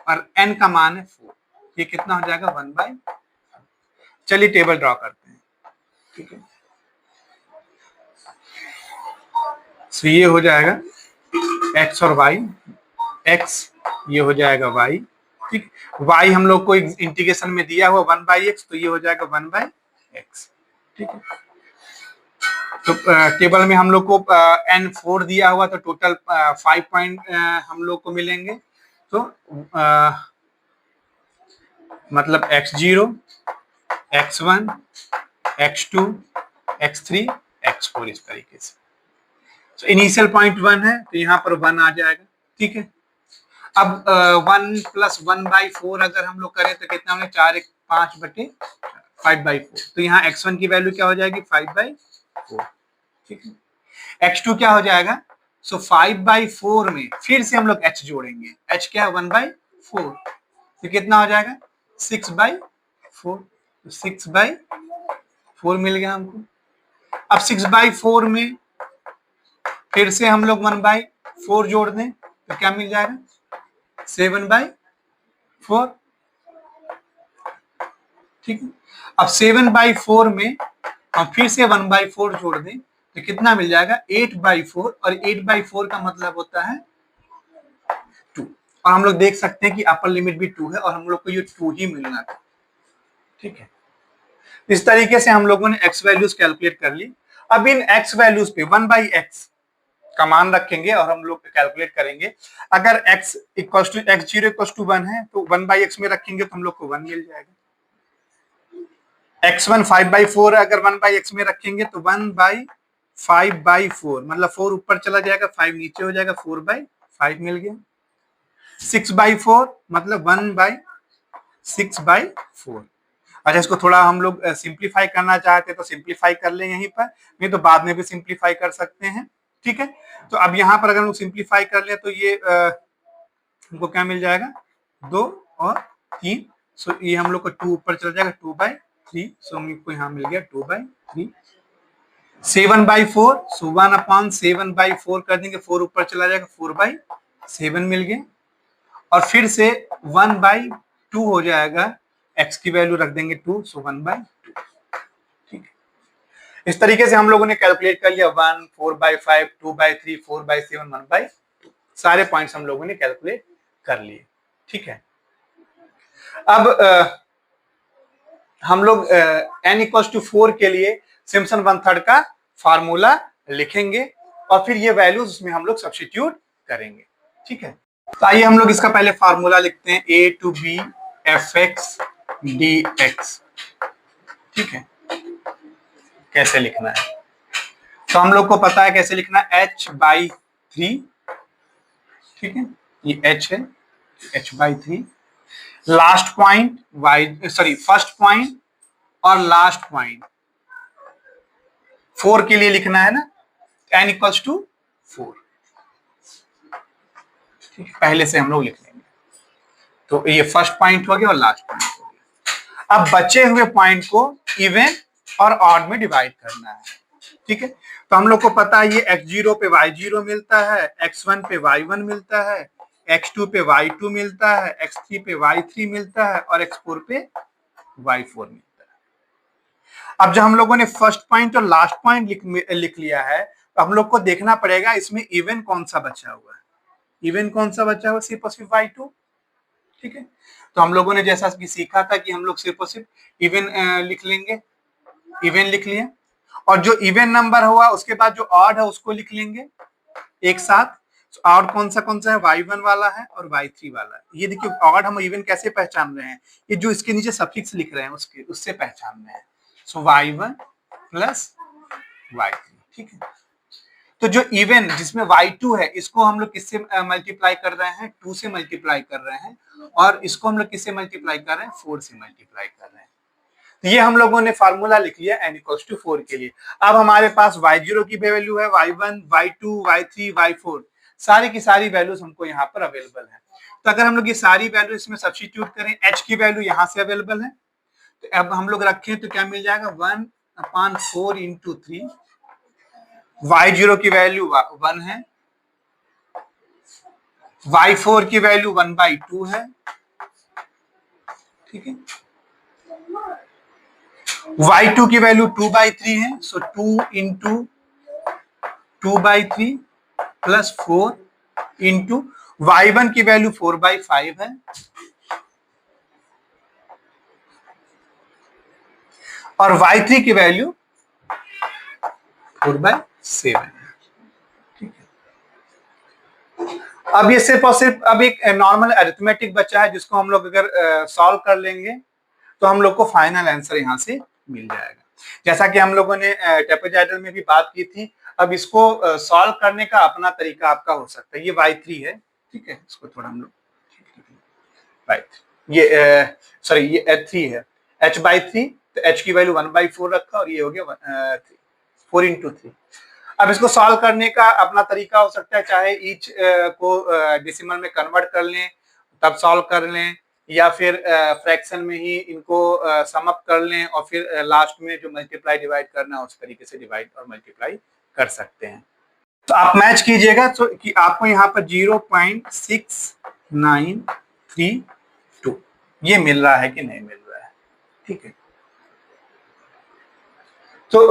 और n का मान है 4। ये कितना हो जाएगा 1 बाई। चलिए टेबल ड्रॉ करते हैं। ठीक है, सो ये हो जाएगा x और y, x ये हो जाएगा y। ठीक, y हम लोग को इंटीग्रेशन में दिया हुआ 1 बाई एक्स, तो ये हो जाएगा 1 बाई एक्स। ठीक है, तो टेबल में हम लोग को n 4 दिया हुआ, तो टोटल 5 पॉइंट हम लोग को मिलेंगे। तो मतलब x0, x1, x2, x3, x4 इस तरीके से। तो इनिशियल पॉइंट 1 है तो यहाँ पर 1 आ जाएगा। ठीक है, अब 1 प्लस 1 बाई 4 अगर हम लोग करें तो कितना होगा, 4 1 5 बटे 5 बाई 4। तो यहाँ x1 की वैल्यू क्या हो जाएगी 5 बाई 4। ठीक है, x2 क्या हो जाएगा, सो 5 बाई 4 में फिर से हम लोग h जोड़ेंगे। h क्या है 1 बाई 4, तो कितना हो जाएगा 6 बाई 4। तो 6 बाई 4 मिल गया हमको। अब 6 बाई 4 में फिर से हम लोग 1 बाई 4 जोड़ दें तो क्या मिल जाएगा 7 बाई 4। ठीक है, अब 7 बाई 4 में हम फिर से 1 बाई 4 जोड़ दें तो कितना मिल जाएगा 8 बाई 4, और 8 बाई 4 का मतलब होता है 2। और हम लोग देख सकते हैं कि अपर लिमिट भी 2 है और हम लोग को ये 2 ही मिलना था। ठीक है, इस तरीके से हम लोगों ने x वैल्यूज कैलकुलेट कर ली। अब इन x वैल्यूज पे 1 बाई x का मान रखेंगे और हम लोग कैलकुलेट करेंगे। अगर x equal to x0 equal to 1 है तो 1 बाई x में रखेंगे तो हम लोग को 1 मिल जाएगा। x1 5 बाई 4 अगर 1 बाई x में रखेंगे तो 1 बाई 5 बाई 4, मतलब 4 ऊपर चला जाएगा 5 नीचे हो जाएगा, 4 बाई 5 मिल गया। 6 बाई 4 मतलब 1 बाई 6 बाई 4। अच्छा, इसको थोड़ा हम लोग सिंप्लीफाई करना चाहते हैं तो सिंप्लीफाई कर लें यहीं पर, नहीं तो बाद में भी सिंप्लीफाई कर सकते हैं। ठीक है, तो अब यहाँ पर अगर हम लोग सिंप्लीफाई कर लें तो ये हमको क्या मिल जाएगा 2 और 3। सो ये हम लोग को 2 ऊपर चला जाएगा 2 बाई 3। सो हमको यहाँ मिल गया 2 by 3। 7 by 4, so 1 upon 7 by 4 कर देंगे, 4 ऊपर चला जाएगा 4 बाई 7 मिल गया। और फिर से 1 बाई 2 हो जाएगा, x की वैल्यू रख देंगे 2, सो 1 बाई 2। ठीक है, इस तरीके से हम लोगों ने कैलकुलेट कर लिया 1, 4 बाई 5, 2 बाई 3, 4 बाई 7, 1 बाई 2। सारे पॉइंट्स हम लोगों ने कैलकुलेट कर लिए। ठीक है, अब हम लोग n इक्वल टू 4 के लिए सिम्पसन मेथड का फार्मूला लिखेंगे और फिर ये वैल्यूज उसमें हम लोग सब्स्टिट्यूट करेंगे। ठीक है, तो आइए हम लोग इसका पहले फार्मूला लिखते हैं, a to b fx dx। ठीक है, कैसे लिखना है तो हम लोग को पता है कैसे लिखना है, h बाई 3। ठीक है, ये h है, h by 3। Last point y, sorry first point और लास्ट पॉइंट 4 के लिए लिखना है ना, n इक्वल्स टू 4। ठीक है, पहले से हम लोग लिख लेंगे। तो ये फर्स्ट पॉइंट हो गया और लास्ट पॉइंट हो गया। अब बचे हुए पॉइंट को इवन और ऑड में डिवाइड करना है। ठीक है, तो हम लोग को पता है ये x0 पे y0 मिलता है, x1 पे y1 मिलता है, x2 पे y2 मिलता है, x3 पे y3 मिलता है और x4 पे y4 मिलता है। अब जब हम लोगों ने फर्स्ट पॉइंट और लास्ट पॉइंट लिख लिया है तो हम लोग को देखना पड़ेगा इसमें इवन कौन सा बचा हुआ है। इवन कौन सा बचा हुआ, सिर्फ y2। ठीक है। तो हम लोगों ने जैसा कि सीखा था कि हम लोग सिर्फ और सिर्फ इवन लिख लेंगे, इवन लिख लिया, और जो इवन नंबर हुआ उसके बाद जो ऑड है उसको लिख लेंगे एक साथ। ऑड कौन सा है, y1 वाला है और y3 वाला है। ये देखिए ऑड हम इवन कैसे पहचान रहे हैं, ये जो इसके नीचे सफिक्स लिख रहे हैं उससे पहचान रहे हैं। सो y1 प्लस y3, ठीक है। तो जो इवन जिसमें y2 है इसको हम लोग किससे मल्टीप्लाई कर रहे हैं, 2 से मल्टीप्लाई कर रहे हैं, और इसको हम लोग किससे मल्टीप्लाई कर रहे हैं, 4 से मल्टीप्लाई कर रहे हैं। तो ये हम लोगों ने फार्मूला लिख लिया n इक्वल्स टू 4 के लिए। अब हमारे पास y0 की वैल्यू है, y1, y2, y3, y4, सारी की सारी वैल्यूज हमको यहाँ पर अवेलेबल है। तो अगर हम लोग ये सारी वैल्यू इसमें सब्स्टिट्यूट करें, h की वैल्यू यहाँ से अवेलेबल है, तो अब हम लोग रखें तो क्या मिल जाएगा, 1/4 इंटू 3। y0 की वैल्यू 1 है, y4 की वैल्यू 1/2 है, ठीक है। y2 की वैल्यू 2/3 है, सो 2 इंटू 2/3 प्लस 4 इंटू y1 की वैल्यू 4/5 है, और y3 की वैल्यू 4/7 है, ठीक है। अब ये सिर्फ और सिर्फ अब एक नॉर्मल अरिथमेटिक बचा है जिसको हम लोग अगर सॉल्व कर लेंगे तो हम लोग को फाइनल आंसर यहाँ से मिल जाएगा। जैसा कि हम लोगों ने ट्रेपेजॉइडल में भी बात की थी, अब इसको सॉल्व करने का अपना तरीका आपका हो सकता है। ये y3 है, ठीक है, इसको थोड़ा हम लोग ये सॉरी ये h3 है, h/3, तो h की वैल्यू 1/4 रखा और ये हो गया 4 इंटू 3। अब इसको सॉल्व करने का अपना तरीका हो सकता है, चाहे ईच को डेसिमल में कन्वर्ट कर लें तब सॉल्व कर लें, या फिर फ्रैक्शन में ही इनको सम अप कर लें और फिर लास्ट में जो मल्टीप्लाई डिवाइड करना है उस तरीके से डिवाइड और मल्टीप्लाई कर सकते हैं। तो आप मैच कीजिएगा तो कि आपको यहाँ पर 0.6932 ये मिल रहा है कि नहीं मिल रहा है, ठीक है। तो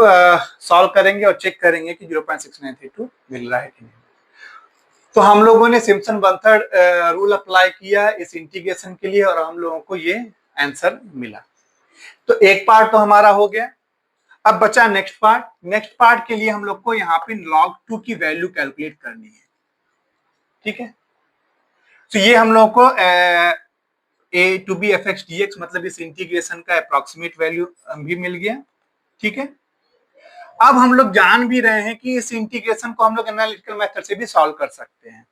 सॉल्व करेंगे और चेक करेंगे कि 0.6932 मिल रहा है कि नहीं। तो हम लोगों ने सिम्पसन बर्थर्ड रूल अप्लाई किया इस इंटीग्रेशन के लिए और हम लोगों को ये आंसर मिला। तो एक पार्ट तो हमारा हो गया। अब बचा नेक्स्ट पार्ट। नेक्स्ट पार्ट के लिए हम लोग को यहाँ पे log 2 की वैल्यू कैलकुलेट करनी है, ठीक है। तो ये हम लोग को a to b fx dx मतलब इस इंटीग्रेशन का अप्रोक्सीमेट वैल्यू भी मिल गया, ठीक है। अब हम लोग जान भी रहे हैं कि इस इंटीग्रेशन को हम लोग एनालिटिकल मेथड से भी सॉल्व कर सकते हैं,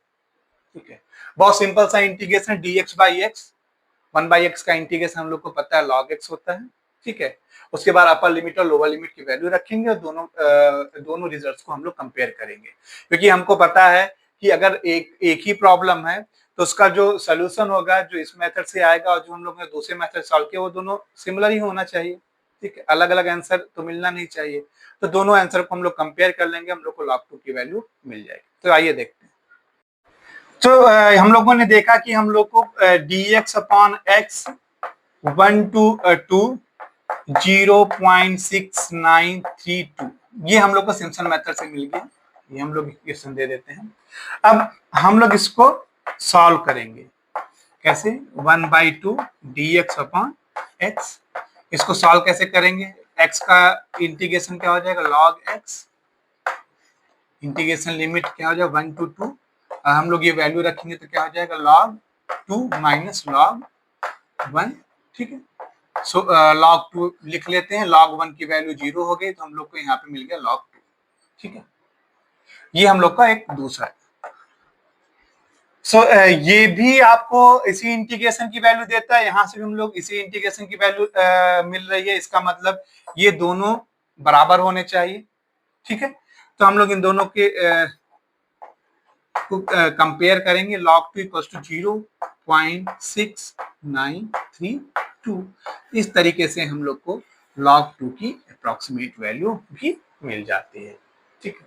ठीक है। बहुत सिंपल सा integration dx by x, 1/x का इंटीग्रेशन हम लोग को पता है log x होता है, ठीक है। उसके बाद अपर लिमिट और लोअर लिमिट की वैल्यू रखेंगे और दोनों रिजल्ट्स को हम लोग कंपेयर करेंगे, क्योंकि हमको पता है कि अगर एक ही प्रॉब्लम है तो उसका जो सोल्यूशन होगा जो इस मेथड से आएगा और जो हम लोग ने दूसरे मेथड सॉल्व किया वो दोनों सिमिलर ही होना चाहिए, ठीक है। अलग अलग आंसर तो मिलना नहीं चाहिए। तो दोनों आंसर को हम लोग कंपेयर कर लेंगे, हम लोग को log 2 की वैल्यू मिल जाएगी। तो आइए देखते हैं। तो हम लोगों ने देखा कि हम लोग को dx अपॉन x 1 to 2 0.6932 ये हम लोग को सिम्पसन मेथड से मिल गया। ये हम लोग इक्वेशन दे देते हैं। अब हम लोग इसको सॉल्व करेंगे कैसे, 1/2 dx अपॉन x। इसको सॉल्व कैसे करेंगे, x का इंटीग्रेशन क्या हो जाएगा log x, इंटीग्रेशन लिमिट क्या हो जाएगा 1 to 2, हम लोग ये वैल्यू रखेंगे तो क्या हो जाएगा log 2 माइनस log 1, ठीक है। सो log 2 लिख लेते हैं, log 1 की वैल्यू 0 हो गई तो हम लोग को यहाँ पे मिल गया log 2, ठीक है। ये हम लोग का एक दूसरा है। ये भी आपको इसी इंटीग्रेशन की वैल्यू देता है, यहाँ से भी हम लोग इसी इंटीग्रेशन की वैल्यू मिल रही है। इसका मतलब ये दोनों बराबर होने चाहिए, ठीक है। तो हम लोग इन दोनों के कंपेयर करेंगे। log 2 इक्वल टू 0.6932 इस तरीके से हम लोग को log 2 की अप्रोक्सीमेट वैल्यू भी मिल जाती है, ठीक है।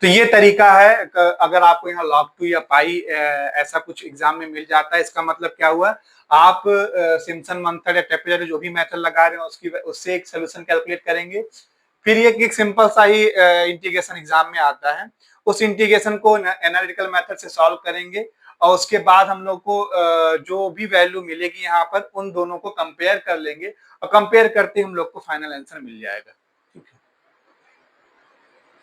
तो ये तरीका है। अगर आपको यहाँ log 2 या पाई ऐसा कुछ एग्जाम में मिल जाता है, इसका मतलब क्या हुआ, आप सिम्पसन मेथड या ट्रेपेजॉइडल जो भी मेथड लगा रहे हैं उससे एक सोल्यूशन कैलकुलेट करेंगे। फिर ये एक सिंपल सा ही इंटीग्रेशन एग्जाम में आता है, उस इंटीग्रेशन को एनालिटिकल मेथड से सॉल्व करेंगे और उसके बाद हम लोग को जो भी वैल्यू मिलेगी यहाँ पर उन दोनों को कंपेयर कर लेंगे और कंपेयर करते हम लोग को फाइनल आंसर मिल जाएगा। ठीक है,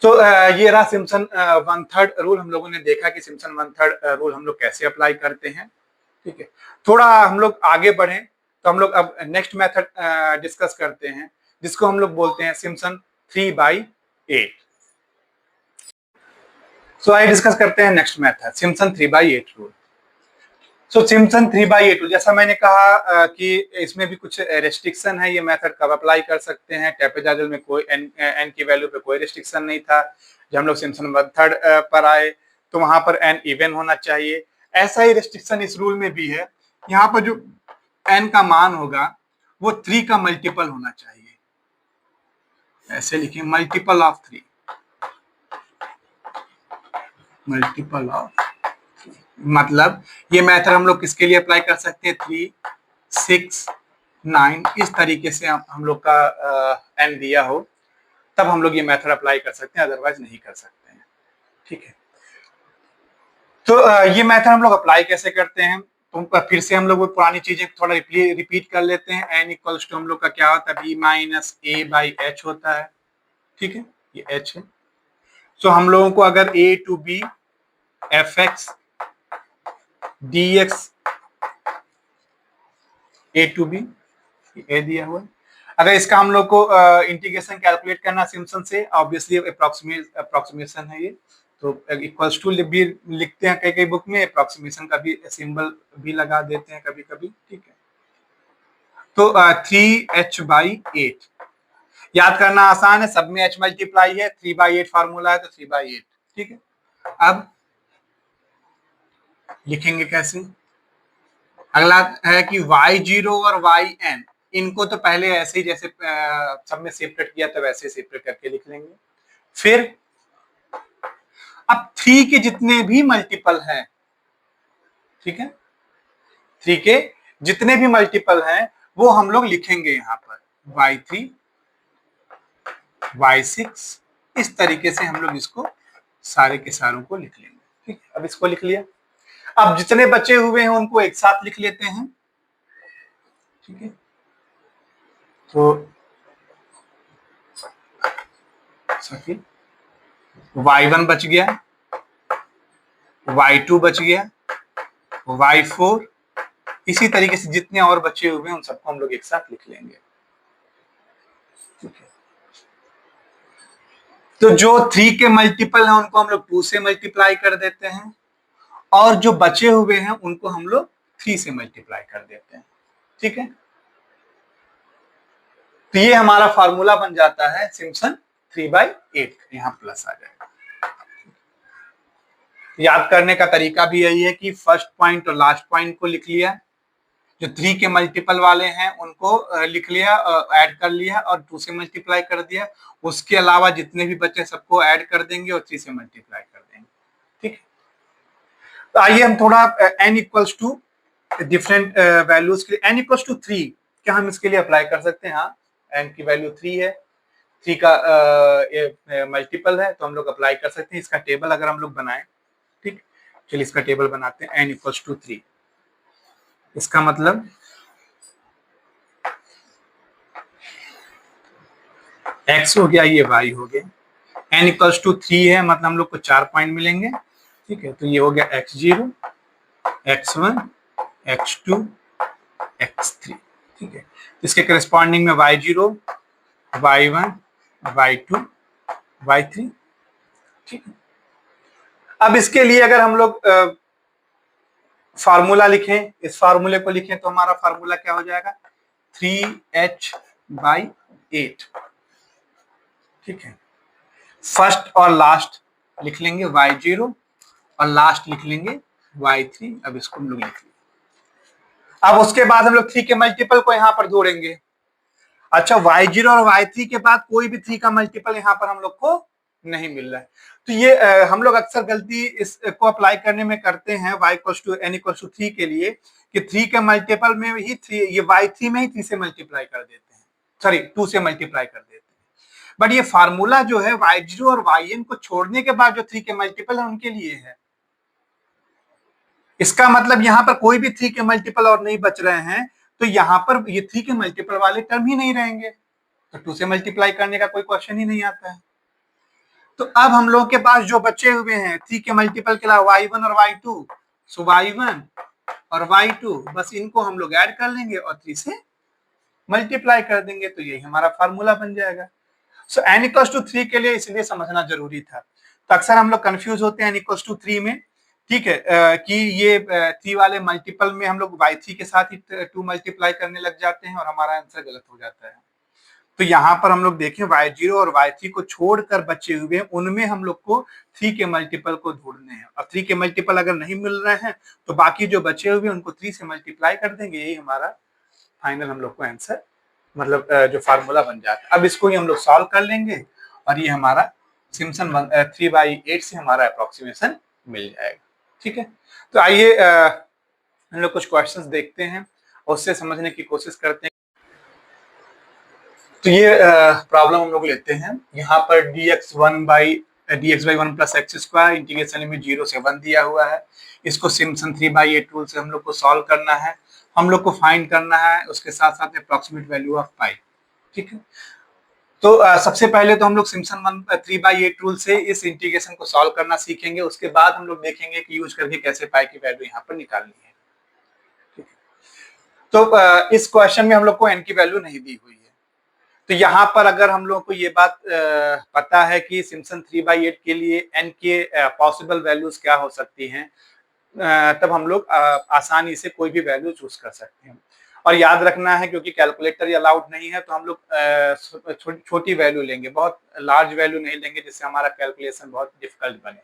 तो ये रहा सिम्पसन 1/3 रूल। हम लोगों ने देखा कि सिम्पसन 1/3 रूल हम लोग कैसे अप्लाई करते हैं। ठीक है, थोड़ा हम लोग आगे बढ़े तो हम लोग अब नेक्स्ट मेथड डिस्कस करते हैं जिसको हम लोग बोलते हैं सिम्पसन 3/8। सो आइए डिस्कस करते हैं नेक्स्ट मेथड सिम्पसन 3/8 रूल। सो सिम्पसन 3/8 रूल, जैसा मैंने कहा कि इसमें भी कुछ रेस्ट्रिक्शन है। ये मेथड कब अप्लाई कर सकते हैं, ट्रेपेजॉइडल में कोई एन की वैल्यू पे कोई रेस्ट्रिक्शन नहीं था। जब हम लोग सिम्पसन 1/3 पर आए तो वहां पर एन इवन होना चाहिए। ऐसा ही रेस्ट्रिक्शन इस रूल में भी है। यहाँ पर जो एन का मान होगा वो 3 का मल्टीपल होना चाहिए। ऐसे लिखें, मल्टीपल ऑफ 3, मल्टीपल ऑफ, मतलब ये मेथड हम लोग किसके लिए अप्लाई कर सकते हैं, 3, 6, 9 इस तरीके से हम लोग का एन दिया हो तब हम लोग ये मेथड अप्लाई कर सकते हैं, अदरवाइज नहीं कर सकते हैं। ठीक है, तो ये मेथड हम लोग अप्लाई कैसे करते हैं, तो फिर से हम लोग वो पुरानी चीजें थोड़ा रिपीट कर लेते हैं। एन इक्वल्स टू हम लोग का क्या होता है, b minus a by H होता है। ठीक है, ये एच है। सो हम लोगों को अगर a to b f x d x a to b a दिया हुआ है, अगर इसका हम लोग को इंटीग्रेशन कैलकुलेट करना सिम्पसन से, ऑब्वियसली अप्रोक्सीमेशन है ये, तो इक्वल्स टू भी लिखते हैं कई कई बुक में, अप्रोक्सीमेशन का भी सिंबल भी लगा देते हैं कभी कभी। ठीक है, तो 3h/8 याद करना आसान है, सब में h मल्टीप्लाई है, 3/8 फार्मूला है तो 3/8। ठीक है, अब लिखेंगे कैसे, अगला है कि y0 और yn इनको तो पहले ऐसे ही जैसे सब में सेपरेट किया था वैसे सेपरेट करके लिख लेंगे। फिर अब 3 के जितने भी मल्टीपल हैं, ठीक है, 3 के जितने भी मल्टीपल हैं वो हम लोग लिखेंगे यहाँ पर, y3, y6 इस तरीके से हम लोग इसको सारे के सारों को लिख लेंगे। ठीक है, अब इसको लिख लिया। अब जितने बचे हुए हैं उनको एक साथ लिख लेते हैं। ठीक है, तो y1 बच गया, y2 बच गया, y4, इसी तरीके से जितने और बचे हुए हैं उन सबको हम लोग एक साथ लिख लेंगे। ठीक है, तो जो 3 के मल्टीपल हैं उनको हम लोग 2 से मल्टीप्लाई कर देते हैं और जो बचे हुए हैं उनको हम लोग 3 से मल्टीप्लाई कर देते हैं। ठीक है, तो ये हमारा फार्मूला बन जाता है सिम्पसन 3/8, यहाँ प्लस आ जाएगा। याद करने का तरीका भी यही है कि फर्स्ट पॉइंट और लास्ट पॉइंट को लिख लिया, जो 3 के मल्टीपल वाले हैं उनको लिख लिया, ऐड कर लिया और 2 से मल्टीप्लाई कर दिया। उसके अलावा जितने भी बचे सबको ऐड कर देंगे और 3 से मल्टीप्लाई कर देंगे। ठीक है, तो आइए हम थोड़ा n equals to different values के लिए, n इक्वल्स टू 3 क्या हम इसके लिए अप्लाई कर सकते हैं? हाँ, n की वैल्यू 3 है, 3 का मल्टीपल है तो हम लोग अप्लाई कर सकते हैं। इसका टेबल अगर हम लोग बनाएं, ठीक, चलिए इसका टेबल बनाते हैं। n इक्वल्स टू 3, इसका मतलब x हो गया, ये y हो गया। n इक्वल्स टू 3 है मतलब हम लोग को 4 पॉइंट मिलेंगे। ठीक है, तो ये हो गया x0, x1, x2, x3। ठीक है, इसके करस्पॉन्डिंग में y0, y1, y2, y3। ठीक है, अब इसके लिए अगर हम लोग फार्मूला लिखें, इस फार्मूले को लिखें तो हमारा फार्मूला क्या हो जाएगा, 3h/8। ठीक है, फर्स्ट और लास्ट लिख लेंगे y0 और लास्ट लिख लेंगे y3। अब इसको हम लोग लिख लेंगे। अब उसके बाद हम लोग 3 के मल्टीपल को यहाँ पर जोड़ेंगे। अच्छा, y0 और y3 के बाद कोई भी 3 का मल्टीपल यहाँ पर हम लोग को नहीं मिल रहा है, तो ये हम लोग अक्सर गलती इसको अप्लाई करने में करते हैं y equals to n equals to 3 के लिए कि 3 के मल्टीपल में ही 3, ये y3 में ही 3 से मल्टीप्लाई कर देते हैं, सॉरी 2 से मल्टीप्लाई कर देते हैं। बट ये फार्मूला जो है y0 और yn को छोड़ने के बाद जो 3 के मल्टीपल है उनके लिए है। इसका मतलब यहाँ पर कोई भी 3 के मल्टीपल और नहीं बच रहे हैं, तो यहाँ पर ये 3 के मल्टीपल वाले टर्म ही नहीं रहेंगे, तो 2 से मल्टीप्लाई करने का कोई क्वेश्चन ही नहीं आता है। तो अब हम लोग के पास जो बचे हुए हैं 3 के मल्टीपल के अलावा y1 और y2, सो y1 और y2 बस इनको हम लोग ऐड कर लेंगे और 3 से मल्टीप्लाई कर देंगे, तो यही हमारा फार्मूला बन जाएगा। सो n इक्वल्स टू 3 के लिए इसलिए समझना जरूरी था। तो अक्सर हम लोग कंफ्यूज होते हैं n इक्वल्स टू 3 में, ठीक है, कि ये 3 वाले मल्टीपल में हम लोग y3 के साथ ही 2 मल्टीप्लाई करने लग जाते हैं और हमारा आंसर गलत हो जाता है। तो यहाँ पर हम लोग देखें y0 और y3 को छोड़कर बचे हुए उनमें हम लोग को 3 के मल्टीपल को ढूंढने हैं, और 3 के मल्टीपल अगर नहीं मिल रहे हैं तो बाकी जो बचे हुए उनको 3 से मल्टीप्लाई कर देंगे, यही हमारा फाइनल हम लोग को आंसर मतलब जो फार्मूला बन जाता है। अब इसको ही हम लोग सॉल्व कर लेंगे और ये हमारा सिम्पसन 3/8 से हमारा अप्रोक्सीमेशन मिल जाएगा, ठीक है। तो आइए हम लोग कुछ क्वेश्चंस देखते हैं और उससे समझने की कोशिश करते हैं। तो ये प्रॉब्लम हम लोग लेते हैं। यहाँ पर dx/1 plus x square integration limit 0 से 1 दिया हुआ है। इसको सिम्पसन 3/8 रूल से हम लोग को सॉल्व करना है, हम लोग को फाइंड करना है, उसके साथ साथ अप्रोक्सीमेट वैल्यू ऑफ पाई, ठीक है। तो सबसे पहले तो हम लोग सिम्पसन 3/8 रूल से इस इंटीग्रेशन को सॉल्व करना सीखेंगे, उसके बाद हम लोग देखेंगे कि यूज करके कैसे पाई की वैल्यू यहाँ पर निकालनी है, ठीक है। तो इस क्वेश्चन में हम लोग को n की वैल्यू नहीं दी हुई है, तो यहाँ पर अगर हम लोग को ये बात पता है कि सिम्पसन 3/8 के लिए n के पॉसिबल वैल्यूज क्या हो सकती हैं, तब हम लोग आसानी से कोई भी वैल्यू चूज कर सकते हैं। और याद रखना है क्योंकि कैलकुलेटर अलाउड नहीं है, तो हम लोग छोटी वैल्यू लेंगे, बहुत लार्ज वैल्यू नहीं लेंगे जिससे हमारा कैलकुलेशन बहुत डिफिकल्ट बने।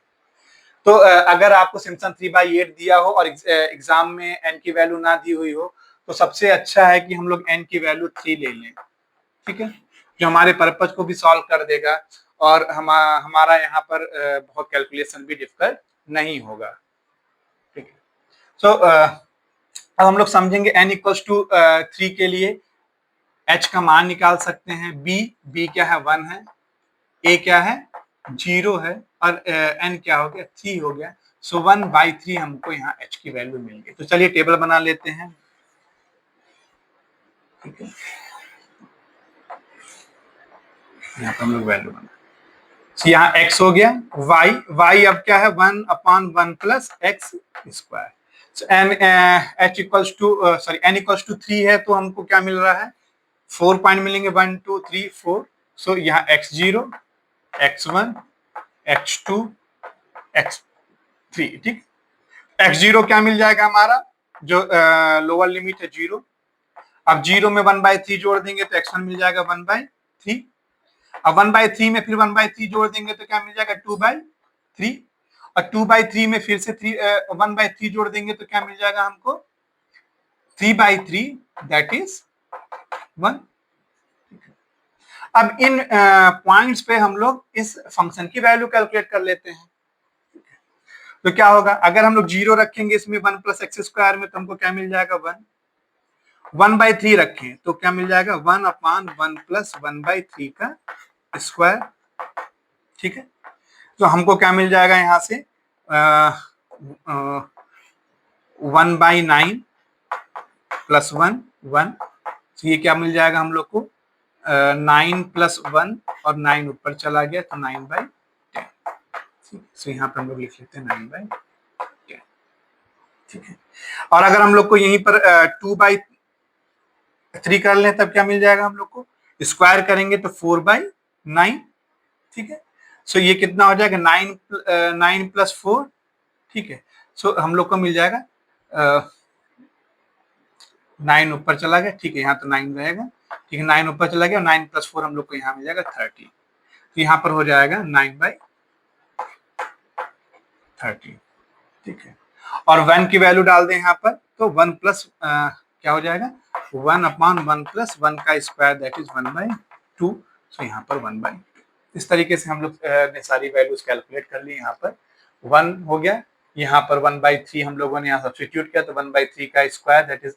तो अगर आपको सिम्पसन 3/8 दिया हो और एग्जाम में n की वैल्यू ना दी हुई हो, तो सबसे अच्छा है कि हम लोग n की वैल्यू 3 ले लें, ठीक है, जो हमारे पर्पज को भी सॉल्व कर देगा और हमारा यहाँ पर बहुत कैलकुलेशन भी डिफिकल्ट नहीं होगा, ठीक है। सो अब हम लोग समझेंगे n इक्वल्स टू 3 के लिए h का मान निकाल सकते हैं। b क्या है 1 है, a क्या है 0 है और n क्या हो गया 3 हो गया। सो 1/3 हमको यहाँ h की वैल्यू मिल गई। तो चलिए टेबल बना लेते हैं, ठीक है। यहाँ पर हम लोग वैल्यू बना, यहाँ x हो गया, y अब क्या है 1/1 plus x square. n equals to 3 है, तो हमको क्या मिल रहा है 4 पॉइंट मिलेंगे 1 2 3 4। सो यहाँ x0 x1 x2 x3, ठीक। x0 क्या मिल जाएगा हमारा, जो लोअर लिमिट है 0। अब 0 में 1/3 जोड़ देंगे तो x1 मिल जाएगा 1/3। अब 1/3 में फिर 1/3 जोड़ देंगे तो क्या मिल जाएगा 2/3, और 2/3 में फिर से 1/3 जोड़ देंगे तो क्या मिल जाएगा हमको 3/3, दैट इज 1। अब इन पॉइंट्स पे हम लोग इस फंक्शन की वैल्यू कैलकुलेट कर लेते हैं। तो क्या होगा, अगर हम लोग 0 रखेंगे इसमें 1 प्लस एक्स स्क्वायर में, तो हमको क्या मिल जाएगा 1। 1/3 रखें तो क्या मिल जाएगा 1/1 प्लस 1/3 का स्क्वायर, ठीक है। तो हमको क्या मिल जाएगा यहाँ से 1/9 प्लस 1 तो ये क्या मिल जाएगा हम लोग को 9 प्लस 1 और 9 ऊपर चला गया तो 9/10। तो यहाँ पर हम लोग लिख लेते हैं 9/10, ठीक है। और अगर हम लोग को यहीं पर 2/3 कर लें तब क्या मिल जाएगा हम लोग को, स्क्वायर करेंगे तो 4/9, ठीक है। सो ये कितना हो जाएगा 9 प्लस 4, ठीक है। सो हम लोग को मिल जाएगा 9 ऊपर चला गया, ठीक है, यहाँ तो 9 रहेगा, ठीक है। 9 ऊपर चला गया, 9 प्लस 4 हम लोग को यहाँ मिल जाएगा 30, तो यहाँ पर हो जाएगा 9/30, ठीक है। और 1 की वैल्यू डाल दें यहाँ पर तो 1 प्लस क्या हो जाएगा 1/1 प्लस 1 का स्क्वायर, दैट इज 1/2। सो यहाँ पर 1/2। इस तरीके से हम लोग ने सारी वैल्यूज कैलकुलेट कर ली। यहाँ पर 1 हो गया, यहाँ पर 1/3 हम लोगों ने यहाँ सब्स्टिट्यूट किया तो 1/3 का स्क्वायर, दैट इज